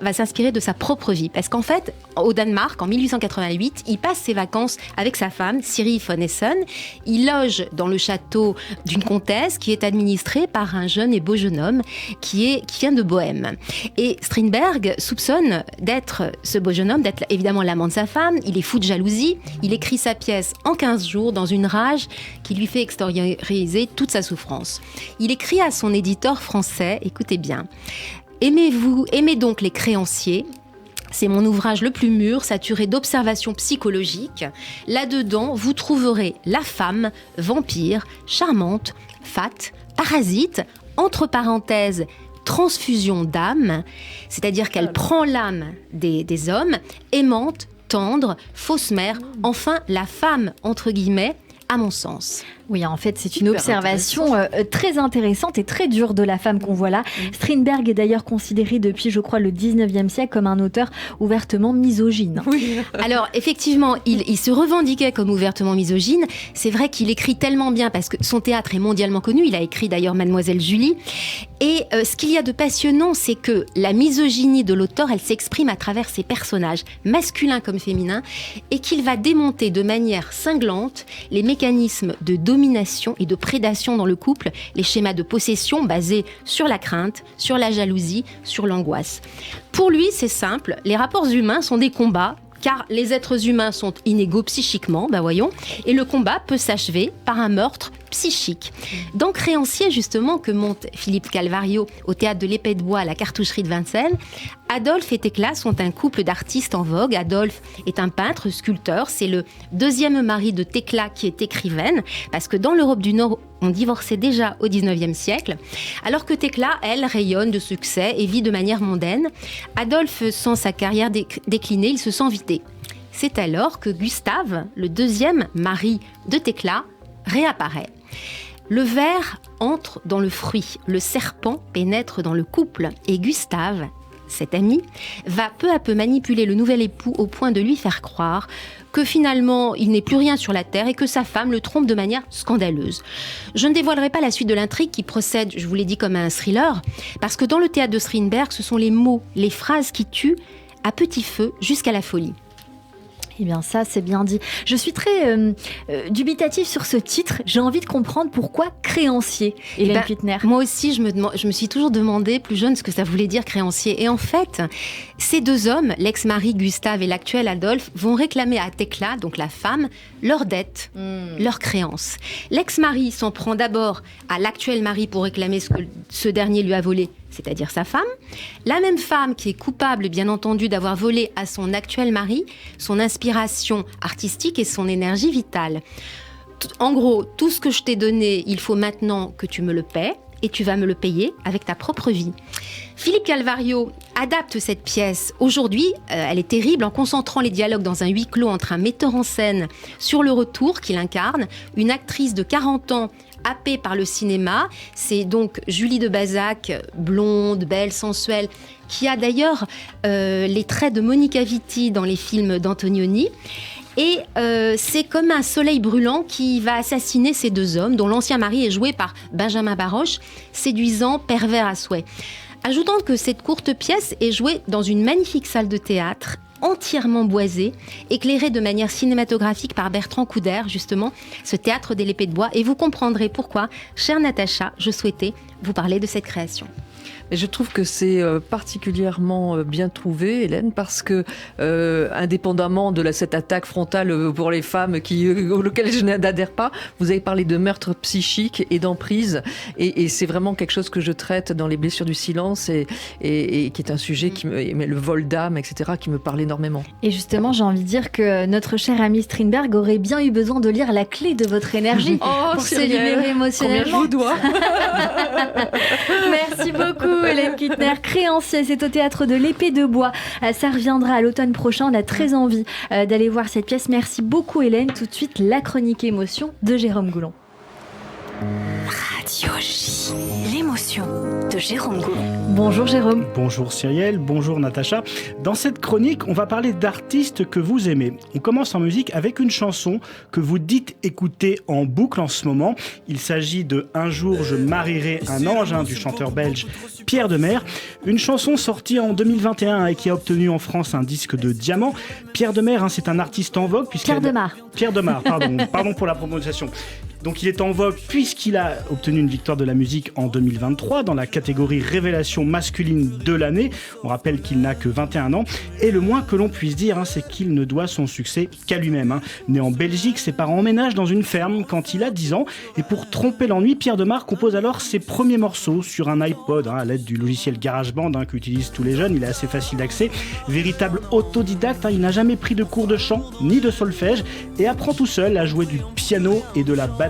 va s'inspirer de sa propre vie. Parce qu'en fait, au Danemark, en 1888, il passe ses vacances avec sa femme, Siri von Essen. Il loge dans le château d'une comtesse qui est administrée par un jeune et beau jeune homme qui vient de Bohême. Et Strindberg soupçonne d'être ce beau jeune homme, d'être évidemment l'amant de sa femme. Il est fou de jalousie. Il écrit sa pièce en 15 jours dans une rage qui lui fait extérioriser toute sa souffrance. Il écrit à son éditeur français, écoutez bien, « Aimez donc les créanciers. C'est mon ouvrage le plus mûr, saturé d'observations psychologiques. Là-dedans, vous trouverez la femme, vampire, charmante, fat, parasite, entre parenthèses, transfusion d'âme, c'est-à-dire qu'elle prend l'âme des hommes, aimante, tendre, fausse mère, enfin la femme, entre guillemets, à mon sens. » Oui, en fait, c'est une observation très intéressante et très dure de la femme qu'on voit là. Strindberg est d'ailleurs considéré depuis, je crois, le 19e siècle comme un auteur ouvertement misogyne. Oui. Alors, effectivement, il se revendiquait comme ouvertement misogyne. C'est vrai qu'il écrit tellement bien parce que son théâtre est mondialement connu. Il a écrit d'ailleurs Mademoiselle Julie. Et ce qu'il y a de passionnant, c'est que la misogynie de l'auteur, elle s'exprime à travers ses personnages, masculins comme féminins, et qu'il va démonter de manière cinglante les mécanismes de domination et de prédation dans le couple, les schémas de possession basés sur la crainte, sur la jalousie, sur l'angoisse. Pour lui, c'est simple, les rapports humains sont des combats, car les êtres humains sont inégaux psychiquement, voyons, et le combat peut s'achever par un meurtre psychique. Dans Créancier, justement, que monte Philippe Calvario au théâtre de l'Épée de Bois à la Cartoucherie de Vincennes, Adolphe et Thekla sont un couple d'artistes en vogue. Adolphe est un peintre, sculpteur, c'est le deuxième mari de Thekla qui est écrivaine, parce que dans l'Europe du Nord, on divorçait déjà au 19e siècle, alors que Thekla, elle, rayonne de succès et vit de manière mondaine. Adolphe sent sa carrière décliner, il se sent vidé. C'est alors que Gustave, le deuxième mari de Thekla, réapparaît. Le ver entre dans le fruit, le serpent pénètre dans le couple et Gustave, cet ami, va peu à peu manipuler le nouvel époux au point de lui faire croire que finalement il n'est plus rien sur la terre et que sa femme le trompe de manière scandaleuse. Je ne dévoilerai pas la suite de l'intrigue qui procède, je vous l'ai dit, comme un thriller, parce que dans le théâtre de Strindberg, ce sont les mots, les phrases qui tuent à petit feu jusqu'à la folie. Eh bien ça, c'est bien dit. Je suis très dubitative sur ce titre. J'ai envie de comprendre pourquoi créancier, Hélène Kuttner. Moi aussi, je me suis toujours demandé, plus jeune, ce que ça voulait dire créancier. Et en fait, ces deux hommes, l'ex-mari Gustave et l'actuel Adolphe, vont réclamer à Thekla, donc la femme, leurs dettes, leurs créances. L'ex-mari s'en prend d'abord à l'actuel mari pour réclamer ce que ce dernier lui a volé, c'est-à-dire sa femme. La même femme qui est coupable, bien entendu, d'avoir volé à son actuel mari son inspiration artistique et son énergie vitale. En gros, tout ce que je t'ai donné, il faut maintenant que tu me le paies et tu vas me le payer avec ta propre vie. Philippe Calvario adapte cette pièce. Aujourd'hui, elle est terrible en concentrant les dialogues dans un huis clos entre un metteur en scène sur le retour qu'il incarne, une actrice de 40 ans happée par le cinéma. C'est donc Julie de Bazac, blonde, belle, sensuelle, qui a d'ailleurs les traits de Monica Vitti dans les films d'Antonioni. Et c'est comme un soleil brûlant qui va assassiner ces deux hommes, dont l'ancien mari est joué par Benjamin Baroche, séduisant, pervers à souhait. Ajoutons que cette courte pièce est jouée dans une magnifique salle de théâtre, entièrement boisée, éclairée de manière cinématographique par Bertrand Couder, justement, ce théâtre de l'Épée de Bois. Et vous comprendrez pourquoi, chère Natacha, je souhaitais vous parler de cette création. Et je trouve que c'est particulièrement bien trouvé, Hélène, parce que, indépendamment de cette attaque frontale pour les femmes auquel je n'adhère pas, vous avez parlé de meurtre psychique et d'emprise, et c'est vraiment quelque chose que je traite dans Les blessures du silence, et qui est un sujet mais le vol d'âme, etc., qui me parle énormément. Et justement, j'ai envie de dire que notre cher ami Strindberg aurait bien eu besoin de lire la clé de votre énergie pour se libérer émotionnellement. Combien je vous dois. Merci beaucoup, Hélène Kuttner. Créancier, c'est au théâtre de l'Épée de Bois. Ça reviendra à l'automne prochain. On a très envie d'aller voir cette pièce. Merci beaucoup, Hélène. Tout de suite, la chronique émotion de Jérôme Goulon. Radio J, l'émotion. émotions de Jérôme Goulon. Bonjour Jérôme. Bonjour Cyrielle, bonjour Natacha. Dans cette chronique, on va parler d'artistes que vous aimez. On commence en musique avec une chanson que vous dites écouter en boucle en ce moment. Il s'agit de Un jour je marierai un ange, du chanteur belge Pierre Demers. Une chanson sortie en 2021 et qui a obtenu en France un disque de diamant. Pierre Demers, c'est un artiste en vogue. Pierre Demars, pardon pour la prononciation. Donc il est en vogue puisqu'il a obtenu une victoire de la musique en 2023 dans la catégorie révélation masculine de l'année. On rappelle qu'il n'a que 21 ans et le moins que l'on puisse dire, c'est qu'il ne doit son succès qu'à lui-même. Né en Belgique, ses parents emménagent dans une ferme quand il a 10 ans et pour tromper l'ennui, Pierre Demers compose alors ses premiers morceaux sur un iPod à l'aide du logiciel GarageBand qu'utilisent tous les jeunes. Il est assez facile d'accès. Véritable autodidacte, il n'a jamais pris de cours de chant ni de solfège et apprend tout seul à jouer du piano et de la batterie.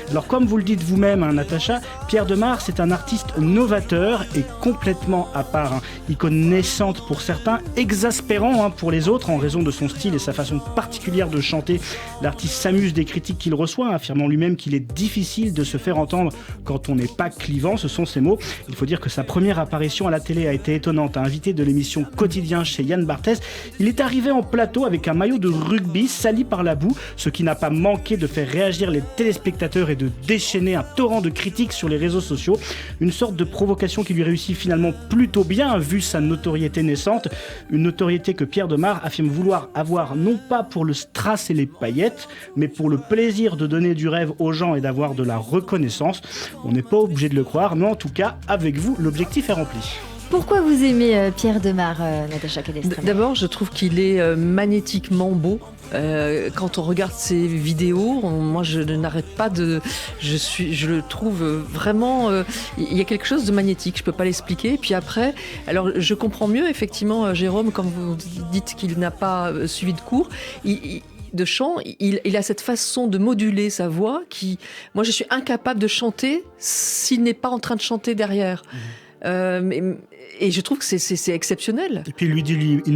Alors comme vous le dites vous-même, Natacha, Pierre Demers, c'est un artiste novateur et complètement à part. Icône naissante pour certains, exaspérant pour les autres en raison de son style et sa façon particulière de chanter. L'artiste s'amuse des critiques qu'il reçoit, affirmant lui-même qu'il est difficile de se faire entendre quand on n'est pas clivant. Ce sont ses mots. Il faut dire que sa première apparition à la télé a été étonnante. Invité de l'émission Quotidien chez Yann Barthès, il est arrivé en plateau avec un maillot de rugby sali par la boue, ce qui n'a pas manqué de faire réagir les téléspectateurs et de déchaîner un torrent de critiques sur les réseaux sociaux. Une sorte de provocation qui lui réussit finalement plutôt bien vu sa notoriété naissante. Une notoriété que Pierre Demers affirme vouloir avoir non pas pour le strass et les paillettes, mais pour le plaisir de donner du rêve aux gens et d'avoir de la reconnaissance. On n'est pas obligé de le croire, mais en tout cas, avec vous, l'objectif est rempli. Pourquoi vous aimez Pierre Demers, Natacha Calestrémé ? D'abord, je trouve qu'il est magnétiquement beau. Quand on regarde ses vidéos, moi je n'arrête pas je le trouve vraiment, il y a quelque chose de magnétique, je peux pas l'expliquer. Puis après, alors je comprends mieux effectivement Jérôme, quand vous dites qu'il n'a pas suivi de cours, de chant, il a cette façon de moduler sa voix qui, moi je suis incapable de chanter s'il n'est pas en train de chanter derrière. Et je trouve que c'est exceptionnel. Et puis il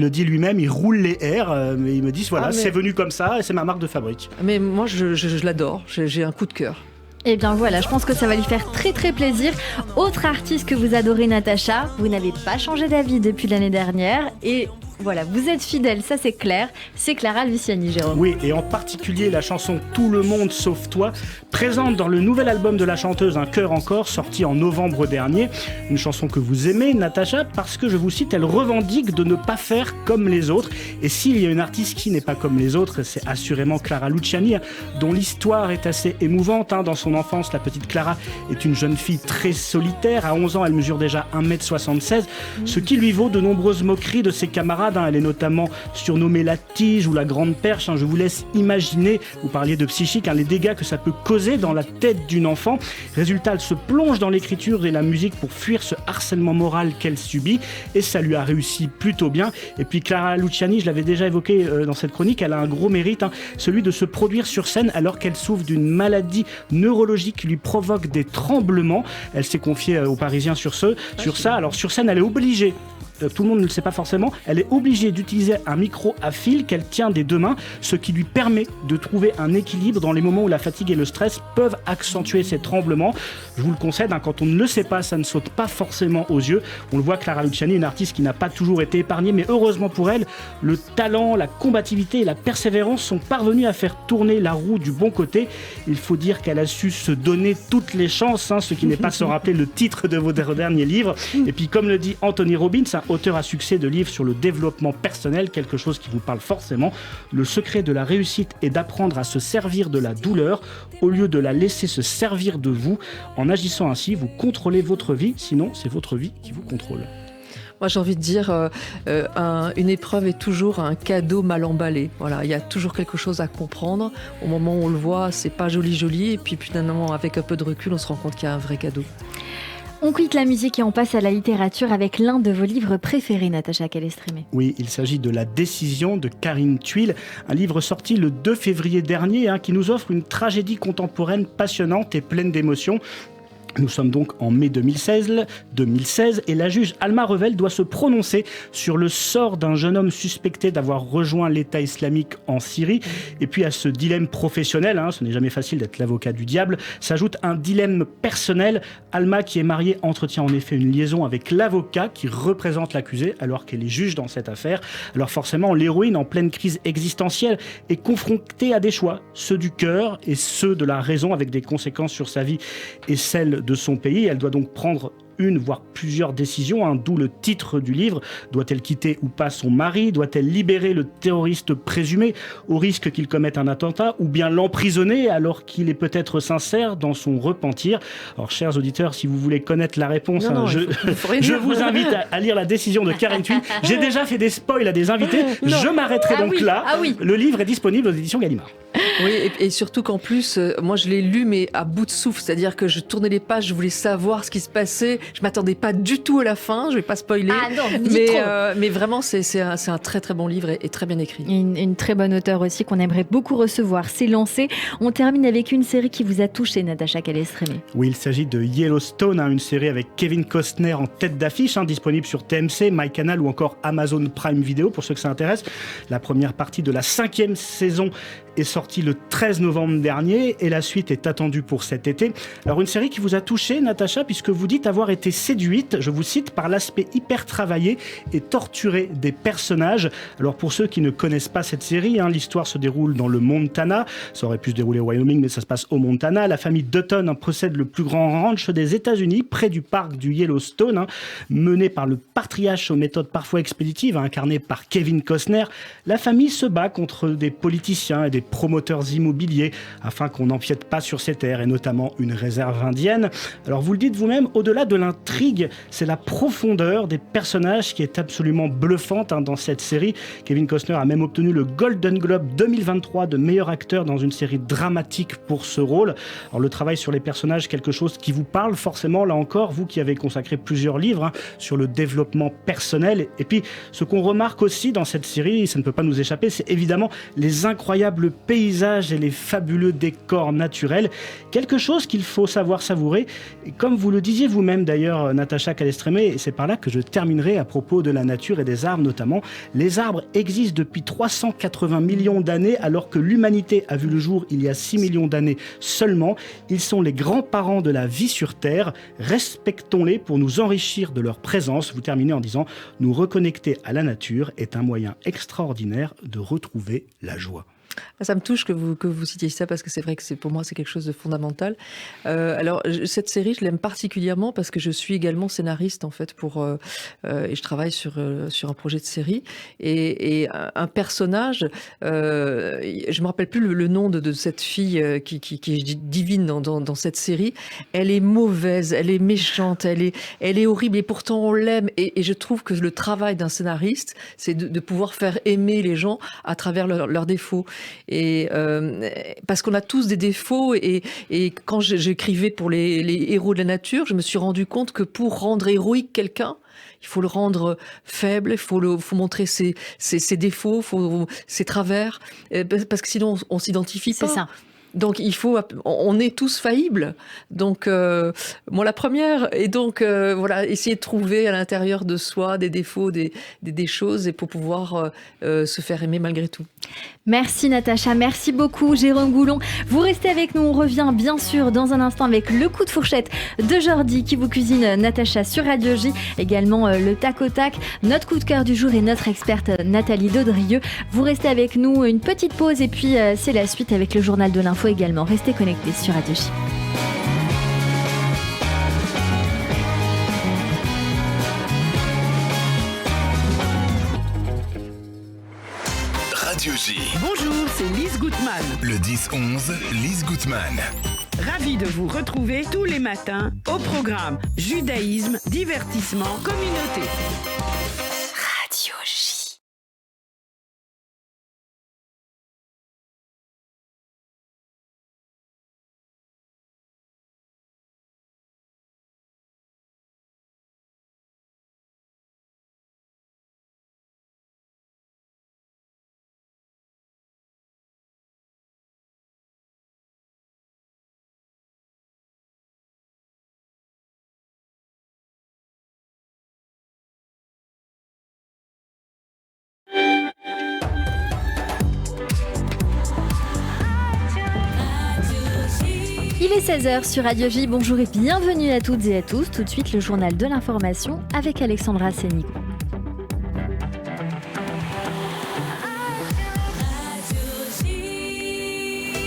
le dit lui-même, il roule les airs, mais il me dit voilà, c'est venu comme ça et c'est ma marque de fabrique. Mais moi je l'adore, j'ai un coup de cœur. Eh bien voilà, je pense que ça va lui faire très très plaisir. Autre artiste que vous adorez, Natacha, vous n'avez pas changé d'avis depuis l'année dernière et voilà, vous êtes fidèle, ça c'est clair. C'est Clara Luciani, Jérôme. Oui, et en particulier la chanson Tout le monde sauf toi, présente dans le nouvel album de la chanteuse Un cœur encore, sorti en novembre dernier. Une chanson que vous aimez, Natacha, parce que je vous cite, elle revendique de ne pas faire comme les autres. Et s'il y a une artiste qui n'est pas comme les autres, c'est assurément Clara Luciani, dont l'histoire est assez émouvante. Dans son enfance, la petite Clara est une jeune fille très solitaire. À 11 ans, elle mesure déjà 1m76, ce qui lui vaut de nombreuses moqueries de ses camarades. Elle est notamment surnommée la tige ou la grande perche. Je vous laisse imaginer, vous parliez de psychique, les dégâts que ça peut causer dans la tête d'une enfant. Résultat, elle se plonge dans l'écriture et la musique pour fuir ce harcèlement moral qu'elle subit et ça lui a réussi plutôt bien. Et puis Clara Luciani, je l'avais déjà évoqué dans cette chronique, elle a un gros mérite, celui de se produire sur scène alors qu'elle souffre d'une maladie neurologique qui lui provoque des tremblements. Elle s'est confiée aux Parisiens sur ça. Alors sur scène, elle est obligée, tout le monde ne le sait pas forcément, elle est obligée d'utiliser un micro à fil qu'elle tient des deux mains, ce qui lui permet de trouver un équilibre dans les moments où la fatigue et le stress peuvent accentuer ces tremblements. Je vous le concède, quand on ne le sait pas, ça ne saute pas forcément aux yeux. On le voit, Clara Luciani, une artiste qui n'a pas toujours été épargnée, mais heureusement pour elle, le talent, la combativité et la persévérance sont parvenus à faire tourner la roue du bon côté. Il faut dire qu'elle a su se donner toutes les chances, ce qui n'est pas sans rappeler le titre de votre dernier livre. Et puis comme le dit Anthony Robbins, auteur à succès de livres sur le développement personnel, quelque chose qui vous parle forcément. Le secret de la réussite est d'apprendre à se servir de la douleur au lieu de la laisser se servir de vous. En agissant ainsi, vous contrôlez votre vie, sinon c'est votre vie qui vous contrôle. Moi, j'ai envie de dire, une épreuve est toujours un cadeau mal emballé. Voilà, il y a toujours quelque chose à comprendre. Au moment où on le voit, c'est pas joli, et puis finalement, avec un peu de recul, on se rend compte qu'il y a un vrai cadeau. On quitte la musique et on passe à la littérature avec l'un de vos livres préférés, Natacha Calestrémé. Oui, il s'agit de La Décision de Karine Thuil, un livre sorti le 2 février dernier qui nous offre une tragédie contemporaine passionnante et pleine d'émotions. Nous sommes donc en mai 2016 et la juge Alma Revel doit se prononcer sur le sort d'un jeune homme suspecté d'avoir rejoint l'État islamique en Syrie. Et puis à ce dilemme professionnel, ce n'est jamais facile d'être l'avocat du diable, s'ajoute un dilemme personnel. Alma, qui est mariée, entretient en effet une liaison avec l'avocat qui représente l'accusé alors qu'elle est juge dans cette affaire. Alors forcément, l'héroïne en pleine crise existentielle est confrontée à des choix, ceux du cœur et ceux de la raison, avec des conséquences sur sa vie et celle de son pays. Elle doit donc prendre une, voire plusieurs décisions, d'où le titre du livre. Doit-elle quitter ou pas son mari? Doit-elle libérer le terroriste présumé au risque qu'il commette un attentat, ou bien l'emprisonner alors qu'il est peut-être sincère dans son repentir? Alors, chers auditeurs, si vous voulez connaître la réponse, je vous invite à lire la décision de Karen Thuy. J'ai déjà fait des spoils à des invités. Je m'arrêterai donc là. Le livre est disponible aux éditions Gallimard. Oui, et surtout qu'en plus, moi je l'ai lu mais à bout de souffle, c'est-à-dire que je tournais les pages, je voulais savoir ce qui se passait, je m'attendais pas du tout à la fin, je vais pas spoiler, mais vraiment c'est un très très bon livre et très bien écrit. Une très bonne auteure aussi qu'on aimerait beaucoup recevoir, c'est lancé. On termine avec une série qui vous a touché, Natacha Calestrémé. Oui, il s'agit de Yellowstone, une série avec Kevin Costner en tête d'affiche, disponible sur TMC, MyCanal ou encore Amazon Prime Video pour ceux que ça intéresse. La première partie de la 5e saison est sortie le 13 novembre dernier et la suite est attendue pour cet été. Alors une série qui vous a touché, Natacha, puisque vous dites avoir été séduite, je vous cite, par l'aspect hyper travaillé et torturé des personnages. Alors pour ceux qui ne connaissent pas cette série, l'histoire se déroule dans le Montana. Ça aurait pu se dérouler au Wyoming, mais ça se passe au Montana. La famille Dutton possède le plus grand ranch des États-Unis, près du parc du Yellowstone, mené par le patriarche aux méthodes parfois expéditives, incarné par Kevin Costner. La famille se bat contre des politiciens et des promoteurs immobiliers afin qu'on n'empiète pas sur ces terres et notamment une réserve indienne. Alors vous le dites vous-même, au-delà de l'intrigue, c'est la profondeur des personnages qui est absolument bluffante dans cette série. Kevin Costner a même obtenu le Golden Globe 2023 de meilleur acteur dans une série dramatique pour ce rôle. Alors le travail sur les personnages, quelque chose qui vous parle forcément, là encore, vous qui avez consacré plusieurs livres sur le développement personnel. Et puis ce qu'on remarque aussi dans cette série, ça ne peut pas nous échapper, c'est évidemment les incroyables paysages et les fabuleux décors naturels, quelque chose qu'il faut savoir savourer. Et comme vous le disiez vous-même d'ailleurs, Natacha Calestrémé, et c'est par là que je terminerai à propos de la nature et des arbres notamment, les arbres existent depuis 380 millions d'années alors que l'humanité a vu le jour il y a 6 millions d'années seulement. Ils sont les grands-parents de la vie sur Terre. Respectons-les pour nous enrichir de leur présence. Vous terminez en disant « Nous reconnecter à la nature est un moyen extraordinaire de retrouver la joie ». Ça me touche que vous citiez ça parce que c'est vrai que pour moi c'est quelque chose de fondamental. Alors cette série je l'aime particulièrement parce que je suis également scénariste en fait et je travaille sur un projet de série et un personnage, je me rappelle plus le nom de cette fille qui est divine dans cette série. Elle est mauvaise, elle est méchante, elle est horrible et pourtant on l'aime et je trouve que le travail d'un scénariste c'est de pouvoir faire aimer les gens à travers leurs défauts. Et parce qu'on a tous des défauts et quand j'écrivais pour les héros de la nature, je me suis rendu compte que pour rendre héroïque quelqu'un, il faut le rendre faible, il faut montrer ses défauts, ses travers, parce que sinon on s'identifie pas. C'est ça. Donc on est tous faillibles. Donc moi la première, et donc voilà, essayer de trouver à l'intérieur de soi des défauts, des choses, et pour pouvoir se faire aimer malgré tout. Merci Natacha, merci beaucoup Jérôme Goulon. Vous restez avec nous, on revient bien sûr dans un instant avec le coup de fourchette de Jordi qui vous cuisine Natacha sur Radio J. Également le tac au tac, notre coup de cœur du jour et notre experte Nathalie Daudrieux. Vous restez avec nous, une petite pause et puis c'est la suite avec le journal de l'info également. Restez connectés sur Radio J. Radio J. Bonjour, c'est Lise Gutmann. Le 10-11, Lise Gutmann. Ravie de vous retrouver tous les matins au programme Judaïsme, divertissement, communauté. Radio J. Il est 16h sur Radio J. Bonjour et bienvenue à toutes et à tous. Tout de suite, le journal de l'information avec Alexandra Sénigo.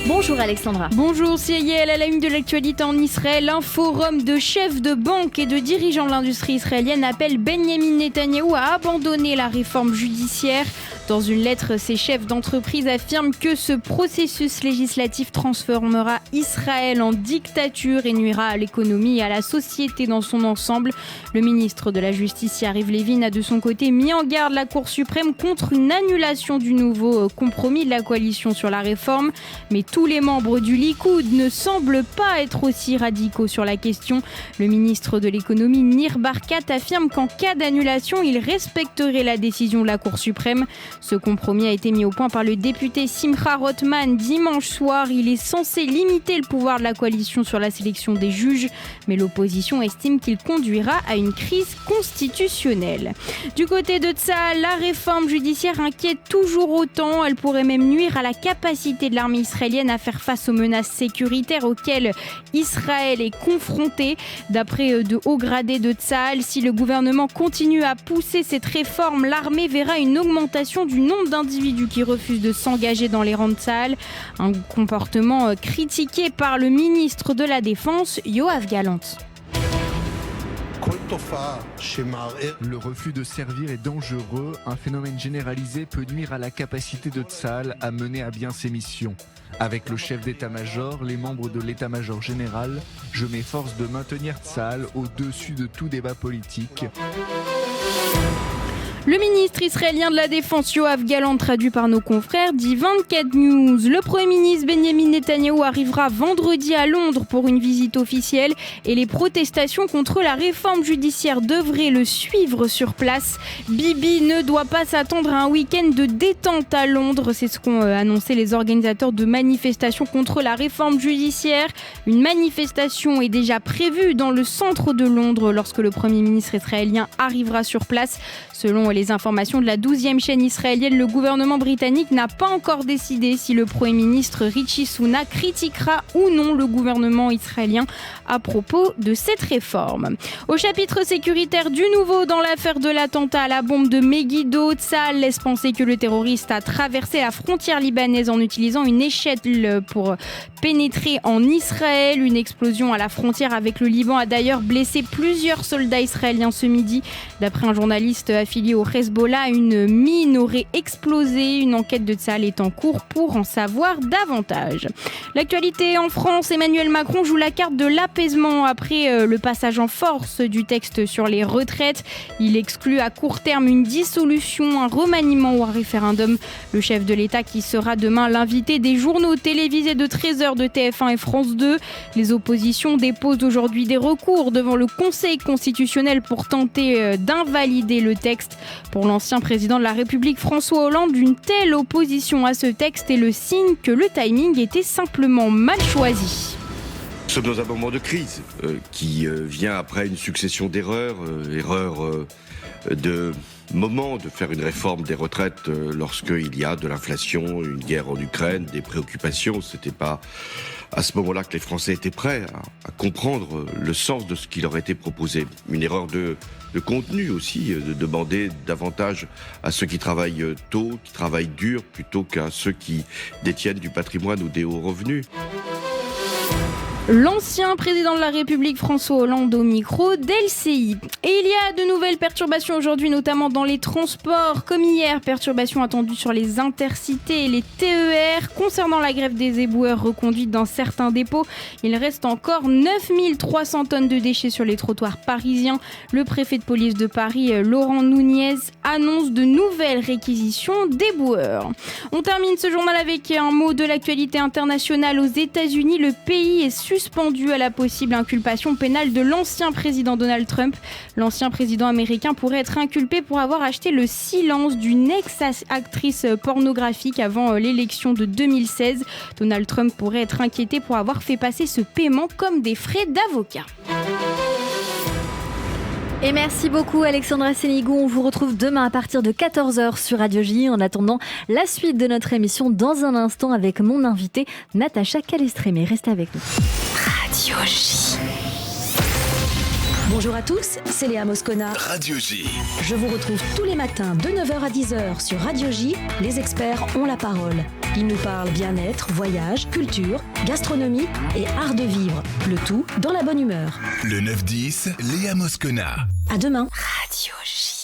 Bonjour Alexandra. Bonjour Cyrielle, à la une de l'actualité en Israël, un forum de chefs de banque et de dirigeants de l'industrie israélienne appelle Benyamin Netanyahou à abandonner la réforme judiciaire. Dans une lettre, ces chefs d'entreprise affirment que ce processus législatif transformera Israël en dictature et nuira à l'économie et à la société dans son ensemble. Le ministre de la Justice, Yariv Levin, a de son côté mis en garde la Cour suprême contre une annulation du nouveau compromis de la coalition sur la réforme. Mais tous les membres du Likoud ne semblent pas être aussi radicaux sur la question. Le ministre de l'économie, Nir Barkat, affirme qu'en cas d'annulation, il respecterait la décision de la Cour suprême. Ce compromis a été mis au point par le député Simcha Rothman dimanche soir. Il est censé limiter le pouvoir de la coalition sur la sélection des juges, mais l'opposition estime qu'il conduira à une crise constitutionnelle. Du côté de Tsahal, la réforme judiciaire inquiète toujours autant. Elle pourrait même nuire à la capacité de l'armée israélienne à faire face aux menaces sécuritaires auxquelles Israël est confronté. D'après de hauts gradés de Tsahal, si le gouvernement continue à pousser cette réforme, l'armée verra une augmentation du nombre d'individus qui refusent de s'engager dans les rangs de Tsahal. Un comportement critiqué par le ministre de la Défense, Yoav Gallant. Le refus de servir est dangereux. Un phénomène généralisé peut nuire à la capacité de Tsahal à mener à bien ses missions. Avec le chef d'état-major, les membres de l'état-major général, je m'efforce de maintenir Tsahal au-dessus de tout débat politique. Le ministre israélien de la Défense, Yoav Gallant, traduit par nos confrères, dit 24 News. Le Premier ministre Benyamin Netanyahou arrivera vendredi à Londres pour une visite officielle et les protestations contre la réforme judiciaire devraient le suivre sur place. Bibi ne doit pas s'attendre à un week-end de détente à Londres. C'est ce qu'ont annoncé les organisateurs de manifestations contre la réforme judiciaire. Une manifestation est déjà prévue dans le centre de Londres lorsque le Premier ministre israélien arrivera sur place. Selon les informations de la 12e chaîne israélienne, le gouvernement britannique n'a pas encore décidé si le Premier ministre Rishi Sunak critiquera ou non le gouvernement israélien à propos de cette réforme. Au chapitre sécuritaire, du nouveau dans l'affaire de l'attentat à la bombe de Megiddo, Tsahal laisse penser que le terroriste a traversé la frontière libanaise en utilisant une échelle pour pénétrer en Israël. Une explosion à la frontière avec le Liban a d'ailleurs blessé plusieurs soldats israéliens ce midi. D'après un journaliste affilié au Hezbollah, une mine aurait explosé. Une enquête de Tsahal est en cours pour en savoir davantage. L'actualité en France, Emmanuel Macron joue la carte de l'apaisement après le passage en force du texte sur les retraites. Il exclut à court terme une dissolution, un remaniement ou un référendum. Le chef de l'État qui sera demain l'invité des journaux télévisés de 13h de TF1 et France 2. Les oppositions déposent aujourd'hui des recours devant le Conseil constitutionnel pour tenter d'invalider le texte. Pour l'ancien président de la République François Hollande, une telle opposition à ce texte est le signe que le timing était simplement mal choisi. Nous sommes dans un moment de crise qui vient après une succession d'erreurs, de moment de faire une réforme des retraites lorsqu'il y a de l'inflation, une guerre en Ukraine, des préoccupations. C'était pas à ce moment-là que les Français étaient prêts à comprendre le sens de ce qui leur était proposé. Une erreur de contenu aussi, de demander davantage à ceux qui travaillent tôt, qui travaillent dur, plutôt qu'à ceux qui détiennent du patrimoine ou des hauts revenus. L'ancien président de la République François Hollande au micro d'LCI. Et il y a de nouvelles perturbations aujourd'hui, notamment dans les transports. Comme hier, perturbations attendues sur les intercités et les TER. Concernant la grève des éboueurs reconduite dans certains dépôts, il reste encore 9300 tonnes de déchets sur les trottoirs parisiens. Le préfet de police de Paris, Laurent Nunez, annonce de nouvelles réquisitions d'éboueurs. On termine ce journal avec un mot de l'actualité internationale. Aux États-Unis, le pays est suspendu à la possible inculpation pénale de l'ancien président Donald Trump. L'ancien président américain pourrait être inculpé pour avoir acheté le silence d'une ex-actrice pornographique avant l'élection de 2016. Donald Trump pourrait être inquiété pour avoir fait passer ce paiement comme des frais d'avocat. Et merci beaucoup Alexandra Sénigo. On vous retrouve demain à partir de 14h sur Radio J. En attendant la suite de notre émission dans un instant avec mon invité Natacha Calestrémé. Restez avec nous. Radio J. Bonjour à tous, c'est Léa Moscona. Radio J. Je vous retrouve tous les matins de 9h à 10h sur Radio J. Les experts ont la parole. Ils nous parlent bien-être, voyage, culture, gastronomie et art de vivre. Le tout dans la bonne humeur. Le 9-10, Léa Moscona. À demain. Radio J.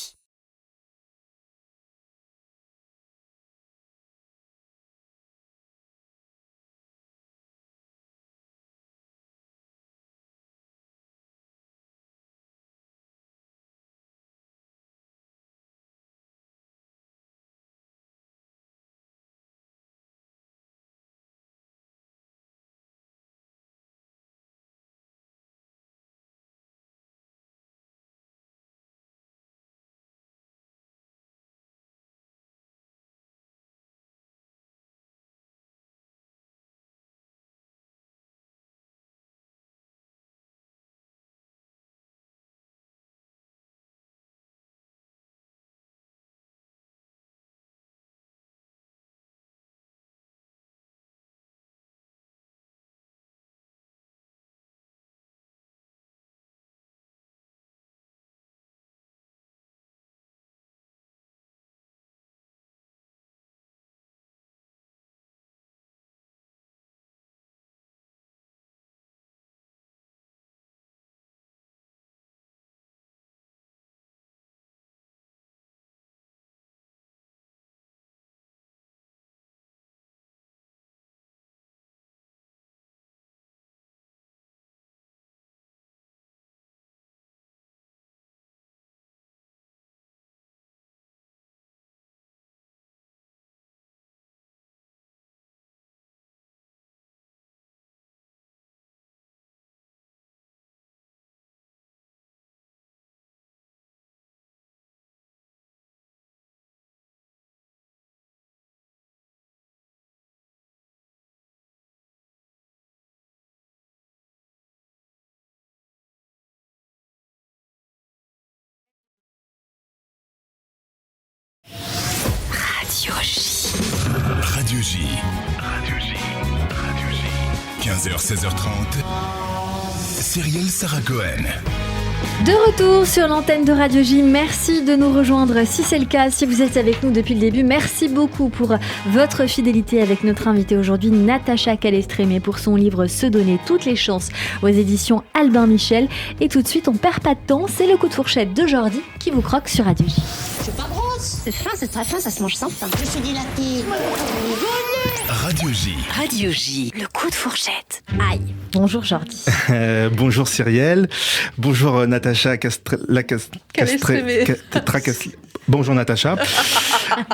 Radio J. Radio J. Radio J. Radio J. 15h, 16h30. Cyrielle Sarah Cohen. De retour sur l'antenne de Radio J, merci de nous rejoindre si c'est le cas, si vous êtes avec nous depuis le début, merci beaucoup pour votre fidélité avec notre invitée aujourd'hui, Natacha Calestrémé, pour son livre Se donner toutes les chances aux éditions Albin Michel. Et tout de suite, on perd pas de temps, c'est le coup de fourchette de Jordi qui vous croque sur Radio J. C'est pas grosse, c'est fin, c'est très fin, ça se mange sans pain. Je suis dilatée. Radio J. Radio J. Le coup de fourchette. Aïe. Bonjour Jordi. Bonjour Cyrielle. Bonjour Natacha Bonjour Natacha.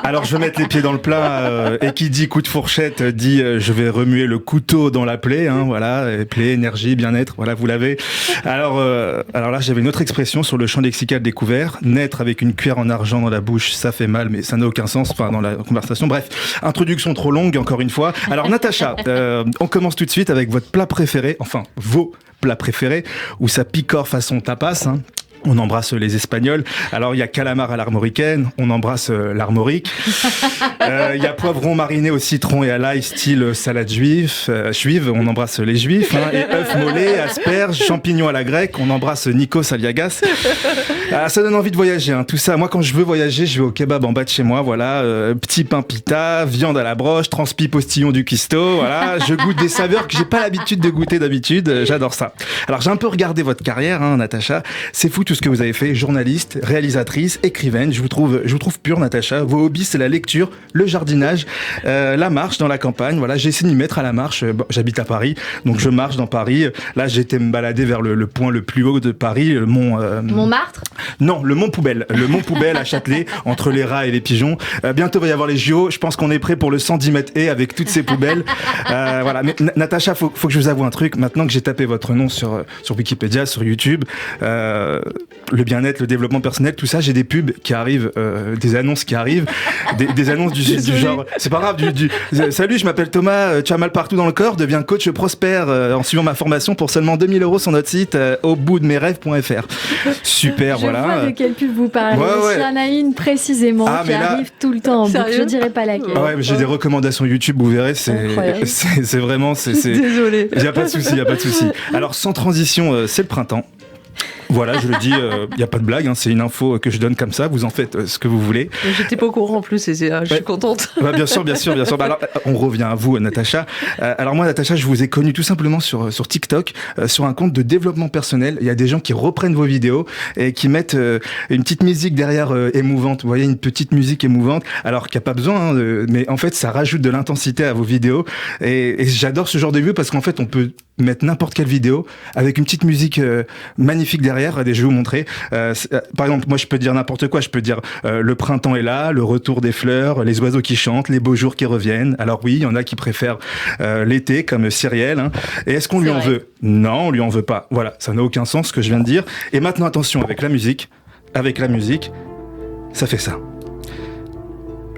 Alors je vais mettre les pieds dans le plat et qui dit coup de fourchette dit je vais remuer le couteau dans la plaie, hein, voilà, plaie, énergie, bien-être, voilà, vous l'avez. Alors là j'avais une autre expression sur le champ lexical découvert, naître avec une cuillère en argent dans la bouche, ça fait mal mais ça n'a aucun sens, enfin dans la conversation. Bref, introduction trop longue encore une fois. Alors Natacha, on commence tout de suite avec votre plat préféré, enfin vos plats préférés où ça picore façon tapas, hein. On embrasse les Espagnols. Alors, il y a calamar à l'armoricaine. On embrasse l'armorique. Il y a poivron mariné au citron et à l'ail, style salade juive. On embrasse les juifs. Hein, et œufs mollets, asperges, champignons à la grecque. On embrasse Nikos Aliagas. Ça donne envie de voyager. Hein, tout ça. Moi, quand je veux voyager, je vais au kebab en bas de chez moi. Voilà, petit pain pita, viande à la broche, transpi postillon du cuistot. Voilà, je goûte des saveurs que j'ai pas l'habitude de goûter d'habitude. J'adore ça. Alors, j'ai un peu regardé votre carrière, hein, Natacha. C'est fou tout ce que vous avez fait, journaliste, réalisatrice, écrivaine. Je vous trouve pure, Natacha. Vos hobbies, c'est la lecture, le jardinage, la marche dans la campagne. Voilà, j'ai essayé de m'y mettre à la marche. Bon, j'habite à Paris, donc je marche dans Paris. Là, j'ai été me balader vers le point le plus haut de Paris, le mont... Montmartre ? Non, le mont Poubelle. Le mont Poubelle à Châtelet, entre les rats et les pigeons. Bientôt va y avoir les JO. Je pense qu'on est prêt pour le 110 mètres et avec toutes ces poubelles. Voilà. Mais Natacha, faut que je vous avoue un truc. Maintenant que j'ai tapé votre nom sur Wikipédia, sur YouTube, le bien-être, le développement personnel, tout ça, j'ai des pubs qui arrivent, des annonces qui arrivent, des annonces du genre, c'est pas grave, salut, je m'appelle Thomas, tu as mal partout dans le corps, deviens coach prospère en suivant ma formation pour seulement 2 000 € sur notre site au bout de mes rêves.fr. Super, je vois de quelle pub vous parlez. Ouais. Il y en a une précisément qui arrive tout le temps. Donc je dirais pas laquelle. Ouais, j'ai des recommandations YouTube, vous verrez, c'est vraiment, Désolée. Il y a pas de souci. Alors sans transition, c'est le printemps. Voilà, je le dis, il n'y a pas de blague, c'est une info que je donne comme ça, vous en faites ce que vous voulez. J'étais pas au courant en plus, je suis contente. Bien sûr. Alors, on revient à vous, Natacha. Alors moi, Natacha, je vous ai connue tout simplement sur TikTok, sur un compte de développement personnel. Il y a des gens qui reprennent vos vidéos et qui mettent une petite musique derrière émouvante. Vous voyez, une petite musique émouvante, alors qu'il n'y a pas besoin, mais en fait, ça rajoute de l'intensité à vos vidéos. Et j'adore ce genre de vidéo parce qu'en fait, on peut mettre n'importe quelle vidéo avec une petite musique magnifique derrière. Je vais vous montrer. Par exemple, moi, je peux dire n'importe quoi. Je peux dire le printemps est là, le retour des fleurs, les oiseaux qui chantent, les beaux jours qui reviennent. Alors oui, il y en a qui préfèrent l'été, comme Cyrielle. Et est-ce qu'on lui en veut ? Non, on lui en veut pas. Voilà, ça n'a aucun sens ce que je viens de dire. Et maintenant, attention, avec la musique, ça fait ça.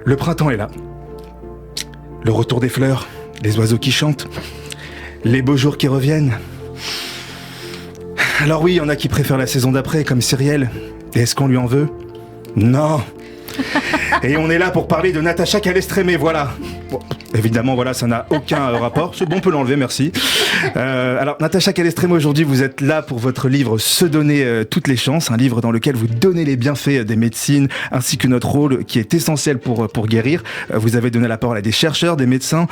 Le printemps est là. Le retour des fleurs, les oiseaux qui chantent, les beaux jours qui reviennent. Alors oui, il y en a qui préfèrent la saison d'après, comme Cyrielle. Et est-ce qu'on lui en veut ? Non. Et on est là pour parler de Natacha Calestrémé, voilà. Bon, évidemment, voilà, ça n'a aucun rapport. C'est bon, on peut l'enlever, merci. Alors, Natacha Calestrémé, aujourd'hui, vous êtes là pour votre livre « Se donner toutes les chances », un livre dans lequel vous donnez les bienfaits des médecines, ainsi que notre rôle qui est essentiel pour guérir. Vous avez donné la parole à des chercheurs, des médecins.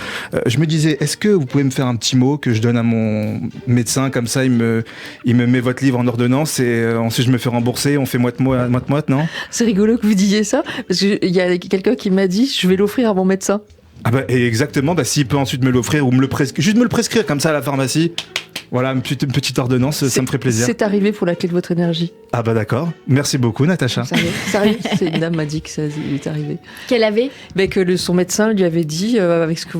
Je me disais, est-ce que vous pouvez me faire un petit mot que je donne à mon médecin, comme ça, il me met votre livre en ordonnance et ensuite je me fais rembourser, on fait moite-moite, non ? C'est rigolo que vous disiez ça, parce qu'il y a quelqu'un qui m'a dit, je vais l'offrir à mon médecin. Ah bah exactement, s'il peut ensuite me l'offrir ou juste me le prescrire comme ça à la pharmacie. Voilà, une petite ordonnance, ça me ferait plaisir. C'est arrivé pour la clé de votre énergie. Ah bah d'accord, merci beaucoup Natacha. Ça arrive. C'est une dame m'a dit que ça est arrivé. Qu'elle avait que son médecin lui avait dit, avec ce que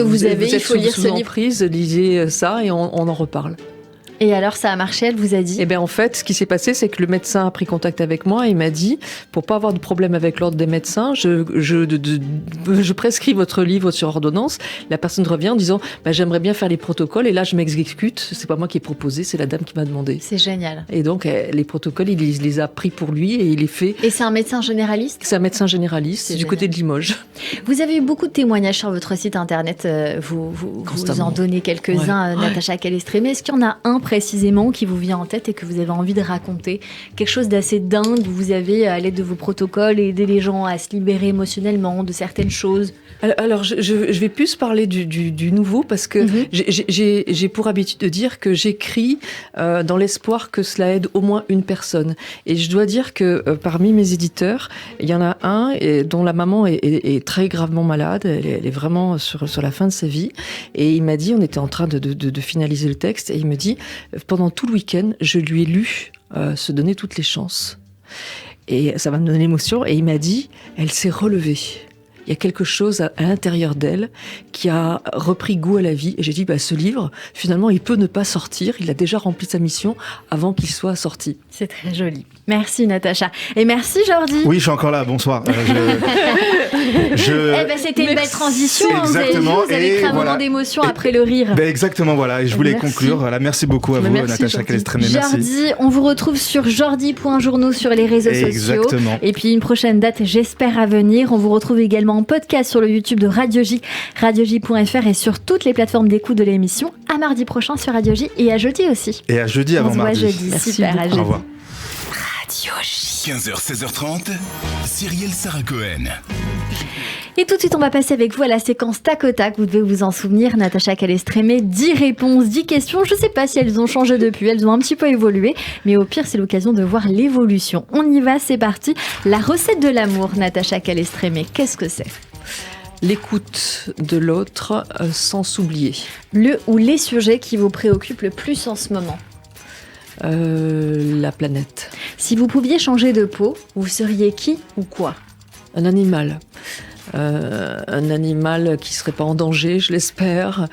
vous avez, il faut lire ce livre. Emprise, lisez ça et on en reparle. Et alors, ça a marché, elle vous a dit ? En fait, ce qui s'est passé, c'est que le médecin a pris contact avec moi et il m'a dit, pour pas avoir de problème avec l'ordre des médecins, je prescris votre livre sur ordonnance. La personne revient en disant, j'aimerais bien faire les protocoles et là, je m'exécute. C'est pas moi qui ai proposé, c'est la dame qui m'a demandé. C'est génial. Et donc, les protocoles, il les a pris pour lui et il les fait. Et c'est un médecin généraliste ? C'est un médecin généraliste du côté de Limoges. Vous avez eu beaucoup de témoignages sur votre site internet. Vous en donnez quelques-uns, Natacha Calestrémé. Est-ce qu'il y en a un précisément qui vous vient en tête et que vous avez envie de raconter, quelque chose d'assez dingue où vous avez, à l'aide de vos protocoles, aidé les gens à se libérer émotionnellement de certaines choses? Alors, je vais plus parler du nouveau parce que j'ai pour habitude de dire que j'écris dans l'espoir que cela aide au moins une personne. Et je dois dire que parmi mes éditeurs, il y en a un dont la maman est très gravement malade, elle est vraiment sur la fin de sa vie. Et il m'a dit, on était en train de finaliser le texte, et il me dit, pendant tout le week-end, je lui ai lu Se donner toutes les chances. Et ça va me donner l'émotion. Et il m'a dit, elle s'est relevée. Il y a quelque chose à l'intérieur d'elle qui a repris goût à la vie. Et j'ai dit, ce livre, finalement, il peut ne pas sortir. Il a déjà rempli sa mission avant qu'il soit sorti. C'est très joli. Merci Natacha. Et merci Jordi. Oui, je suis encore là. Bonsoir. C'était une belle transition. Vous avez créé un moment d'émotion après le rire. Exactement, voilà. Et je voulais conclure. Voilà, merci beaucoup à vous, Natacha Calestrémé. Jordi, on vous retrouve sur jordi.journaux sur les réseaux sociaux. Et puis une prochaine date, j'espère, à venir. On vous retrouve également en podcast sur le YouTube de Radio J, radioj.fr et sur toutes les plateformes d'écoute de l'émission. À mardi prochain sur Radio J et à jeudi aussi. Et à jeudi avant mardi. Super, à jeudi. Au revoir. Radio J. 15h, 16h30, Cyrielle Sarah Cohen. Et tout de suite, on va passer avec vous à la séquence tac au tac. Vous devez vous en souvenir, Natacha Calestrémé, 10 réponses, 10 questions. Je ne sais pas si elles ont changé depuis, elles ont un petit peu évolué. Mais au pire, c'est l'occasion de voir l'évolution. On y va, c'est parti. La recette de l'amour, Natacha Calestrémé, qu'est-ce que c'est ? L'écoute de l'autre sans s'oublier. Le ou les sujets qui vous préoccupent le plus en ce moment ? La planète. Si vous pouviez changer de peau, vous seriez qui ou quoi ? Un animal. un animal qui serait pas en danger, je l'espère.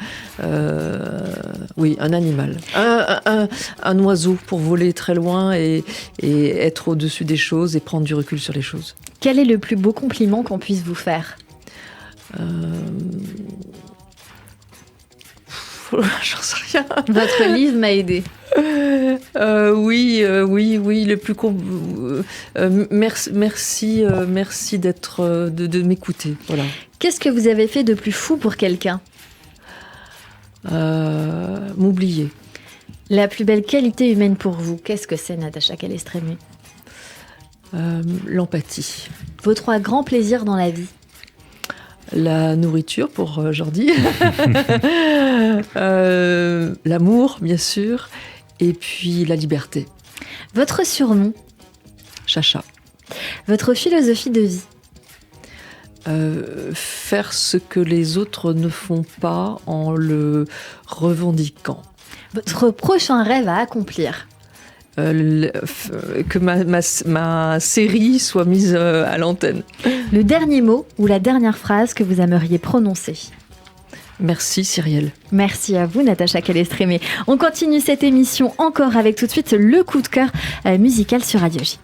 Oui, un animal. Un oiseau pour voler très loin et être au-dessus des choses et prendre du recul sur les choses. Quel est le plus beau compliment qu'on puisse vous faire ? J'en sais rien. Votre livre m'a aidé. Oui, le plus merci d'être, de m'écouter. Voilà. Qu'est-ce que vous avez fait de plus fou pour quelqu'un ? M'oublier. La plus belle qualité humaine pour vous, qu'est-ce que c'est, Natacha Calestrémé ? L'empathie. Vos 3 grands plaisirs dans la vie ? La nourriture pour Jordi, l'amour bien sûr, et puis la liberté. Votre surnom ? Chacha. Votre philosophie de vie ? Faire ce que les autres ne font pas en le revendiquant. Votre prochain rêve à accomplir ? Que ma série soit mise à l'antenne. Le dernier mot ou la dernière phrase que vous aimeriez prononcer ? Merci Cyrielle. Merci à vous Natacha Calestrémé. On continue cette émission encore avec tout de suite le coup de cœur musical sur Radio J.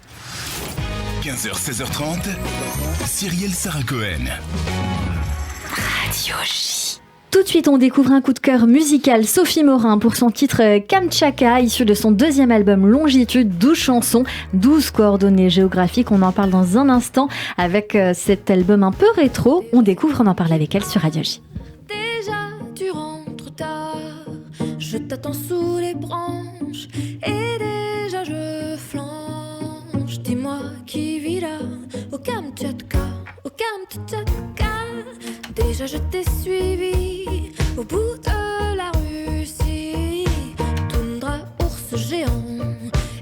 15h, 16h30, Cyrielle Sarah Cohen. Radio J. Tout de suite, on découvre un coup de cœur musical. Sophie Morin pour son titre Kamtchatka, issu de son 2e album Longitude, 12 chansons, 12 coordonnées géographiques. On en parle dans un instant avec cet album un peu rétro. On découvre, on en parle avec elle sur Radio J. Déjà, tu rentres tard, je t'attends sous les branches et déjà je flanche. Dis-moi qui vit là, au Kamtchatka, au Kamtchatka. Déjà je t'ai suivi au bout de la Russie, toundra, ours géant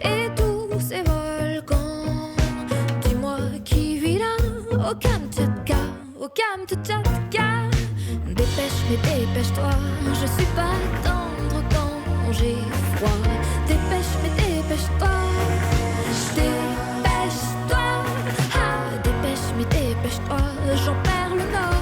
et tous ces volcans. Dis-moi qui vit là, au Kamtchatka, au Kamtchatka. Dépêche, mais dépêche-toi, je suis pas tendre quand j'ai froid. Dépêche, mais dépêche-toi, dépêche-toi. Ah, dépêche, mais dépêche-toi, j'en perds le nord.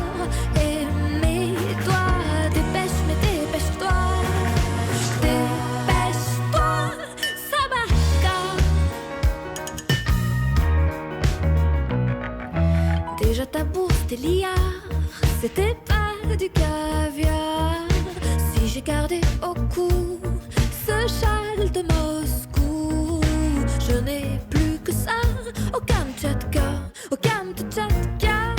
Ta bourse, tes liards, c'était pas du caviar. Si j'ai gardé au cou ce châle de Moscou, je n'ai plus que ça au Kamtchatka, au Kamtchatka.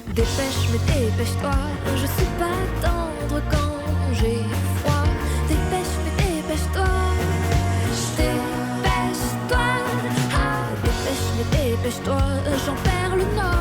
Dépêche, mais dépêche-toi, je suis pas tendre quand j'ai froid. Dépêche, mais dépêche-toi, dépêche-toi. Ah, dépêche, mais dépêche-toi, j'en perds le nord.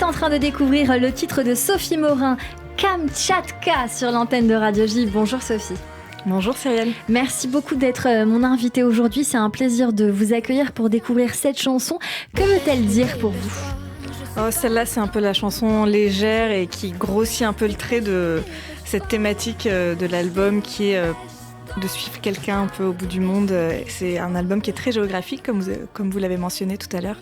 En train de découvrir le titre de Sophie Morin, Kamtchatka, sur l'antenne de Radio J. Bonjour Sophie. Bonjour Cyrielle. Merci beaucoup d'être mon invitée aujourd'hui. C'est un plaisir de vous accueillir pour découvrir cette chanson. Que veut-elle dire pour vous ? Celle-là, c'est un peu la chanson légère et qui grossit un peu le trait de cette thématique de l'album qui est de suivre quelqu'un un peu au bout du monde. C'est un album qui est très géographique, comme vous l'avez mentionné tout à l'heure.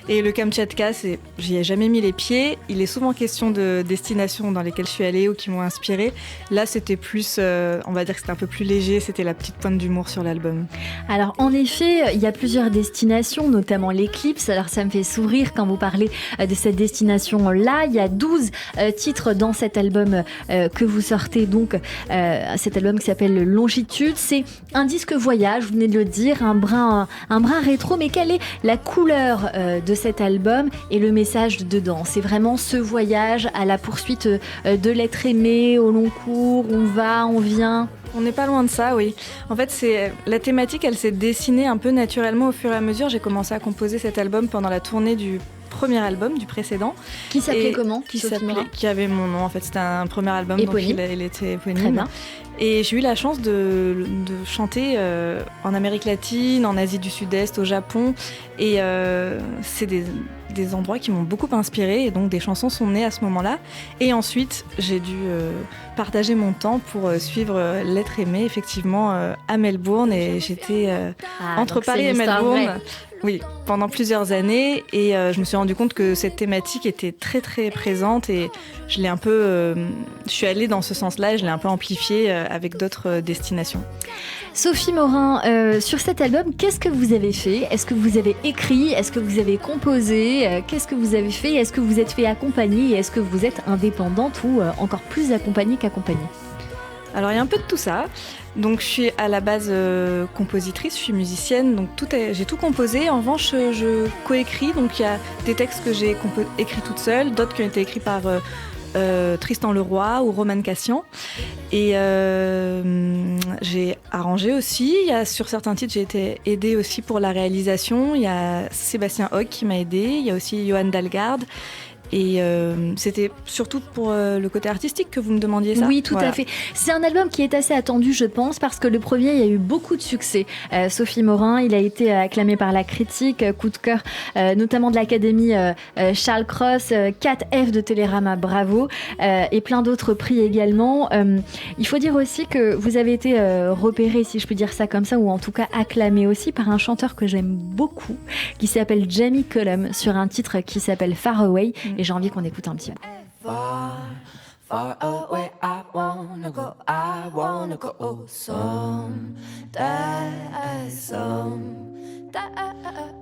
Et le Kamtchatka, j'y ai jamais mis les pieds. Il est souvent question de destinations dans lesquelles je suis allée ou qui m'ont inspirée. Là, c'était plus, on va dire que c'était un peu plus léger. C'était la petite pointe d'humour sur l'album. Alors, en effet, il y a plusieurs destinations, notamment l'éclipse. Alors, ça me fait sourire quand vous parlez de cette destination-là. Il y a 12 titres dans cet album que vous sortez, donc cet album qui s'appelle Longitude. C'est un disque voyage, vous venez de le dire, un brin rétro, mais quelle est la couleur de cet album et le message dedans ? C'est vraiment ce voyage à la poursuite de l'être aimé, au long cours, on va, on vient. On n'est pas loin de ça, oui. En fait, la thématique, elle s'est dessinée un peu naturellement au fur et à mesure. J'ai commencé à composer cet album pendant la tournée du premier album du précédent. Qui s'appelait comment? Qui avait mon nom, en fait. C'était un premier album, éponyme. Donc il était éponyme. Très bien. Et j'ai eu la chance de chanter en Amérique latine, en Asie du Sud-Est, au Japon. Et c'est des endroits qui m'ont beaucoup inspirée. Et donc des chansons sont nées à ce moment-là. Et ensuite, j'ai dû partager mon temps pour suivre L'être aimé, effectivement, à Melbourne. Et j'étais entre Paris et Melbourne. Oui, pendant plusieurs années, et je me suis rendu compte que cette thématique était très très présente, et je l'ai un peu, je suis allée dans ce sens-là, et je l'ai un peu amplifiée avec d'autres destinations. Sophie Morin, sur cet album, qu'est-ce que vous avez fait? Est-ce que vous avez écrit? Est-ce que vous avez composé? Qu'est-ce que vous avez fait? Est-ce que vous êtes fait accompagner? Et est-ce que vous êtes indépendante ou encore plus accompagnée qu'accompagnée? Alors il y a un peu de tout ça. Donc je suis à la base compositrice, je suis musicienne, donc j'ai tout composé. En revanche, je coécris, donc il y a des textes que j'ai écrits toute seule, d'autres qui ont été écrits par Tristan Leroy ou Roman Cassian. Et j'ai arrangé aussi. Sur certains titres, j'ai été aidée aussi pour la réalisation. Il y a Sébastien Hogg qui m'a aidée, il y a aussi Johan Dalgarde. Et c'était surtout pour le côté artistique que vous me demandiez ça? Oui, tout à fait. C'est un album qui est assez attendu, je pense, parce que le premier, il y a eu beaucoup de succès. Sophie Morin, il a été acclamé par la critique, coup de cœur, notamment de l'Académie Charles Cros, 4F de Télérama, bravo, et plein d'autres prix également. Il faut dire aussi que vous avez été repéré, si je peux dire ça comme ça, ou en tout cas acclamé aussi par un chanteur que j'aime beaucoup, qui s'appelle Jamie Cullum, sur un titre qui s'appelle Far Away. Et j'ai envie qu'on écoute un petit peu. Far, far away, I wanna go someday,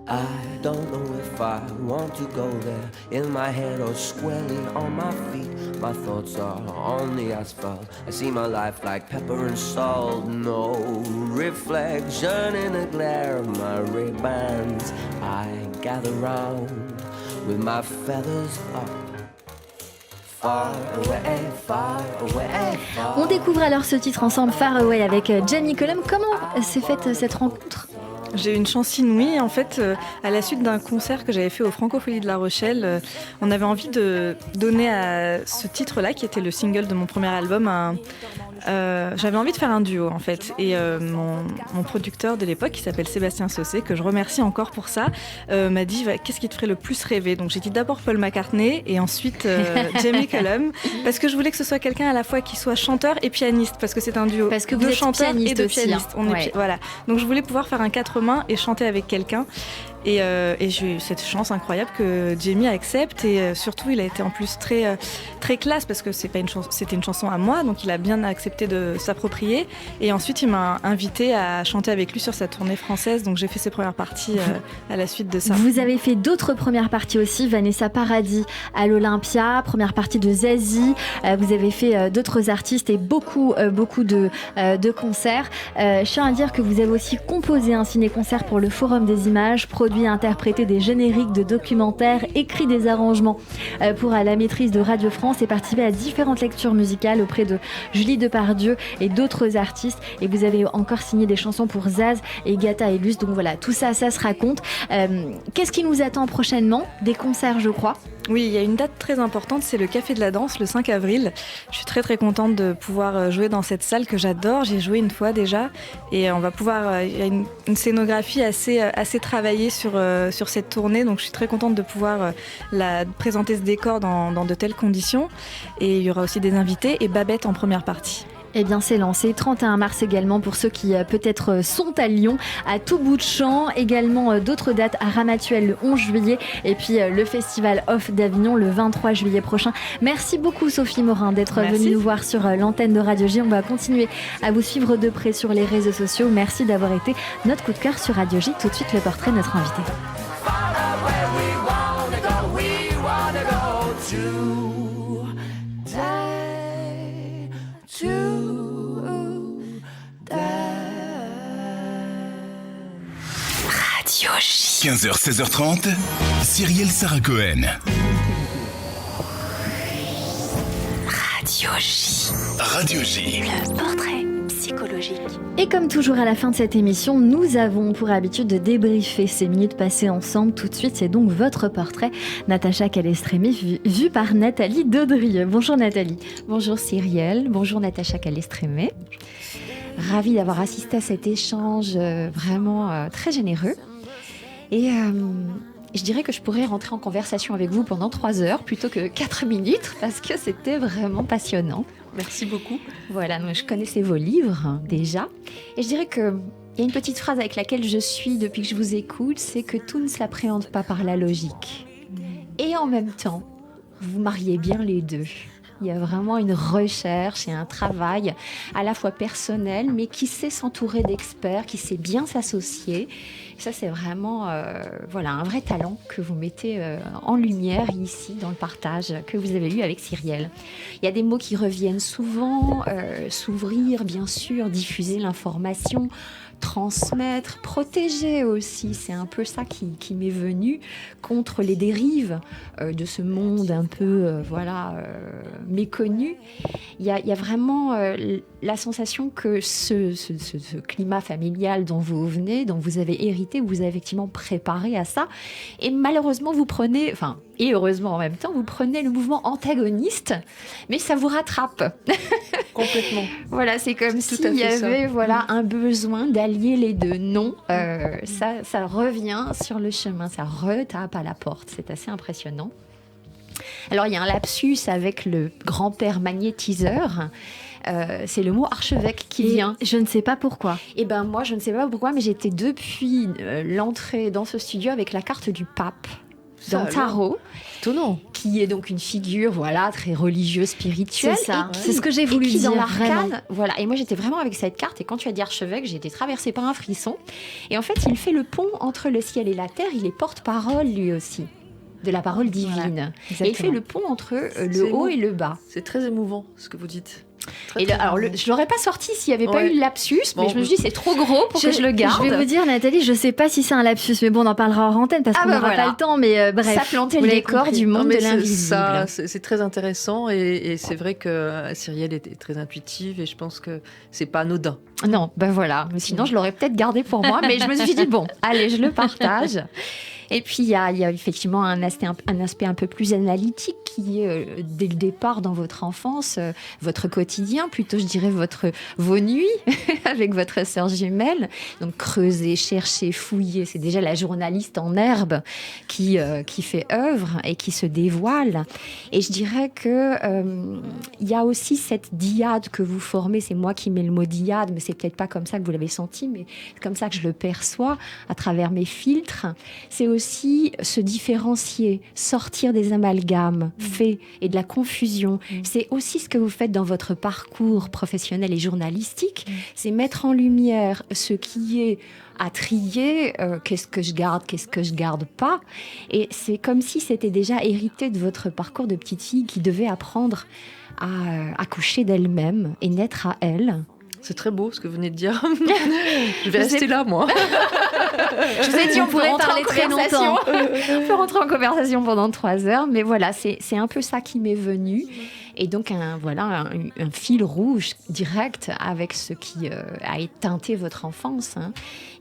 I don't know if I want to go there, in my head or squarely on my feet. My thoughts are on the asphalt. I see my life like pepper and salt. No reflection in the glare of my Ray-Bans. I gather round with my feathers up. On découvre alors ce titre ensemble, Far Away, avec Jamie Cullum. Comment s'est faite cette rencontre? J'ai eu une chance inouïe, en fait, à la suite d'un concert que j'avais fait au Francofolie de La Rochelle. On avait envie de donner à ce titre-là, qui était le single de mon premier album, j'avais envie de faire un duo, en fait. Et mon producteur de l'époque, qui s'appelle Sébastien Saucé, que je remercie encore pour ça, m'a dit qu'est-ce qui te ferait le plus rêver? Donc j'ai dit d'abord Paul McCartney et ensuite Jamie Cullum, parce que je voulais que ce soit quelqu'un à la fois qui soit chanteur et pianiste, parce que c'est un duo de chanteurs et de pianistes. Voilà. Donc je voulais pouvoir faire un 4 mains et chanter avec quelqu'un. Et j'ai eu cette chance incroyable que Jamie accepte, et surtout il a été en plus très, très classe, parce que c'était une chanson à moi, donc il a bien accepté de s'approprier, et ensuite il m'a invité à chanter avec lui sur sa tournée française, donc j'ai fait ses premières parties à la suite de ça. Vous avez fait d'autres premières parties aussi, Vanessa Paradis à l'Olympia, première partie de Zazie, vous avez fait d'autres artistes et beaucoup de concerts. Je tiens à dire que vous avez aussi composé un ciné-concert pour le Forum des Images, produit et interprété des génériques de documentaires, écrit des arrangements pour la maîtrise de Radio France et participé à différentes lectures musicales auprès de Julie Depardieu et d'autres artistes. Et vous avez encore signé des chansons pour Zaz et Gata et Luce. Donc voilà, tout ça, ça se raconte. Qu'est-ce qui nous attend prochainement? Des concerts, je crois. Oui, il y a une date très importante, c'est le Café de la Danse, le 5 avril. Je suis très très contente de pouvoir jouer dans cette salle que j'adore. J'ai joué une fois déjà, et on va pouvoir. Il y a une scénographie assez travaillée sur cette tournée, donc je suis très contente de pouvoir présenter ce décor dans de telles conditions. Et il y aura aussi des invités et Babette en première partie. Eh bien, c'est lancé. 31 mars également pour ceux qui peut-être sont à Lyon, à tout bout de champ. Également d'autres dates à Ramatuelle le 11 juillet et puis le Festival Off d'Avignon le 23 juillet prochain. Merci beaucoup Sophie Morin d'être venue nous voir sur l'antenne de Radio J. On va continuer à vous suivre de près sur les réseaux sociaux. Merci d'avoir été notre coup de cœur sur Radio J. Tout de suite, le portrait de notre invité. Radio J. 15h, 16h30, Cyrielle Sarah Cohen. Radio J. Radio J. Le portrait psychologique. Et comme toujours à la fin de cette émission, nous avons pour habitude de débriefer ces minutes passées ensemble. Tout de suite, c'est donc votre portrait, Natacha Calestrémé, vu par Nathalie Daudry. Bonjour Nathalie. Bonjour Cyrielle, bonjour Natacha Calestrémé. Ravie d'avoir assisté à cet échange vraiment très généreux. Et je dirais que je pourrais rentrer en conversation avec vous pendant 3 heures plutôt que 4 minutes parce que c'était vraiment passionnant. Merci beaucoup. Voilà, donc je connaissais vos livres déjà. Et je dirais qu'il y a une petite phrase avec laquelle je suis depuis que je vous écoute, c'est que tout ne s'appréhende pas par la logique. Et en même temps, vous mariez bien les deux. Il y a vraiment une recherche et un travail à la fois personnel, mais qui sait s'entourer d'experts, qui sait bien s'associer. Ça, c'est vraiment un vrai talent que vous mettez en lumière ici, dans le partage que vous avez eu avec Cyrielle. Il y a des mots qui reviennent souvent, s'ouvrir, bien sûr, diffuser l'information, transmettre, protéger aussi. C'est un peu ça qui m'est venu contre les dérives de ce monde un peu méconnu. Il y a vraiment la sensation que ce climat familial dont vous venez, dont vous avez hérité, vous avez effectivement préparé à ça. Et malheureusement, et heureusement en même temps, vous prenez le mouvement antagoniste, mais ça vous rattrape. Complètement. Voilà, c'est comme s'il y avait un besoin d'allier les deux. Non, ça revient sur le chemin, ça retape à la porte. C'est assez impressionnant. Alors, il y a un lapsus avec le grand-père magnétiseur. C'est le mot archevêque qui vient. Je ne sais pas pourquoi. Eh ben moi, je ne sais pas pourquoi, mais j'étais depuis l'entrée dans ce studio avec la carte du pape dans Tarot. Étonnant. Qui est donc une figure, très religieuse, spirituelle. C'est ça. C'est ce que j'ai voulu dire. Dans l'arcane, et moi j'étais vraiment avec cette carte. Et quand tu as dit archevêque, j'ai été traversée par un frisson. Et en fait, il fait le pont entre le ciel et la terre. Il est porte-parole lui aussi de la parole divine. Et il fait le pont entre le haut et le bas. C'est très émouvant ce que vous dites. Je l'aurais pas sorti s'il n'y avait pas eu le lapsus, mais je me suis dit c'est trop gros pour que je le garde. Je vais vous dire, Nathalie, je sais pas si c'est un lapsus, mais bon, on en parlera hors antenne parce qu'on n'aura pas le temps, mais bref. Ça plantait le décor du monde de l'invisible. C'est très intéressant et c'est vrai que Cyrielle est très intuitive et je pense que c'est pas anodin. Non, sinon je l'aurais peut-être gardé pour moi, mais je me suis dit bon, allez, je le partage. Et puis, il y a effectivement un aspect un peu plus analytique qui est, dès le départ dans votre enfance, votre quotidien, plutôt, je dirais, vos nuits avec votre sœur jumelle. Donc, creuser, chercher, fouiller, c'est déjà la journaliste en herbe qui fait œuvre et qui se dévoile. Et je dirais que il y a aussi cette dyade que vous formez. C'est moi qui mets le mot dyade, mais c'est peut-être pas comme ça que vous l'avez senti, mais c'est comme ça que je le perçois à travers mes filtres. C'est aussi se différencier, sortir des amalgames faits et de la confusion. C'est aussi ce que vous faites dans votre parcours professionnel et journalistique. C'est mettre en lumière ce qui est à trier, qu'est-ce que je garde pas. Et c'est comme si c'était déjà hérité de votre parcours de petite fille qui devait apprendre à accoucher d'elle-même et naître à elle. C'est très beau ce que vous venez de dire. Je vais rester là, moi. Je vous ai dit, on pourrait parler très longtemps. On peut rentrer en conversation pendant 3 heures. Mais voilà, c'est un peu ça qui m'est venu. Et donc, un fil rouge direct avec ce qui a teinté votre enfance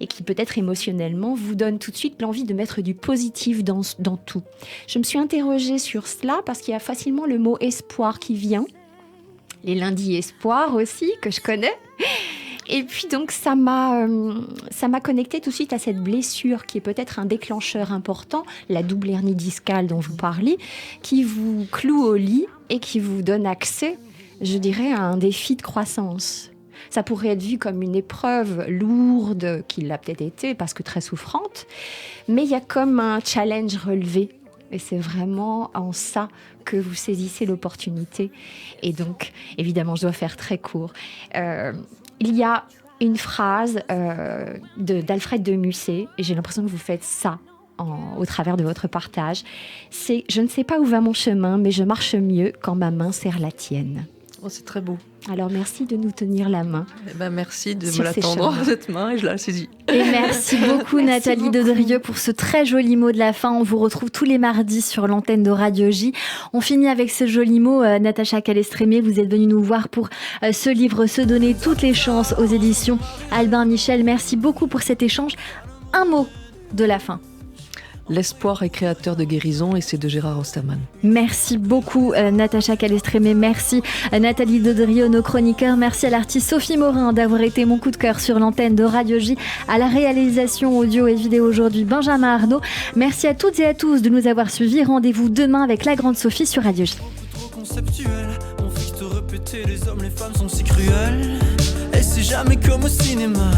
et qui peut-être émotionnellement vous donne tout de suite l'envie de mettre du positif dans tout. Je me suis interrogée sur cela parce qu'il y a facilement le mot espoir qui vient. Les lundis espoir aussi, que je connais. Et puis donc ça m'a connectée tout de suite à cette blessure qui est peut-être un déclencheur important, la double hernie discale dont vous parlez, qui vous cloue au lit et qui vous donne accès, je dirais, à un défi de croissance. Ça pourrait être vu comme une épreuve lourde, qui l'a peut-être été parce que très souffrante, mais il y a comme un challenge relevé. Et c'est vraiment en ça que vous saisissez l'opportunité. Et donc, évidemment, je dois faire très court. Il y a une phrase d'Alfred de Musset, et j'ai l'impression que vous faites ça au travers de votre partage. C'est « Je ne sais pas où va mon chemin, mais je marche mieux quand ma main serre la tienne ». Oh, c'est très beau. Alors merci de nous tenir la main. Merci de me la tendre, cette main, et je la saisis. Et merci beaucoup Nathalie Dedrieux pour ce très joli mot de la fin. On vous retrouve tous les mardis sur l'antenne de Radio J. On finit avec ce joli mot. Natacha Calestrémé, vous êtes venue nous voir pour ce livre Se donner toutes les chances aux éditions Albin Michel. Merci beaucoup pour cet échange. Un mot de la fin. L'espoir est créateur de guérison et c'est de Gérard Osterman. Merci beaucoup Natacha Calestrémé, merci Nathalie Dedrieux, nos chroniqueurs, merci à l'artiste Sophie Morin d'avoir été mon coup de cœur sur l'antenne de Radio J, à la réalisation audio et vidéo aujourd'hui Benjamin Arnaud. Merci à toutes et à tous de nous avoir suivis. Rendez-vous demain avec la grande Sophie sur Radio J. On fixe te répéter, les hommes, les femmes sont si cruels. Et c'est jamais comme au cinéma.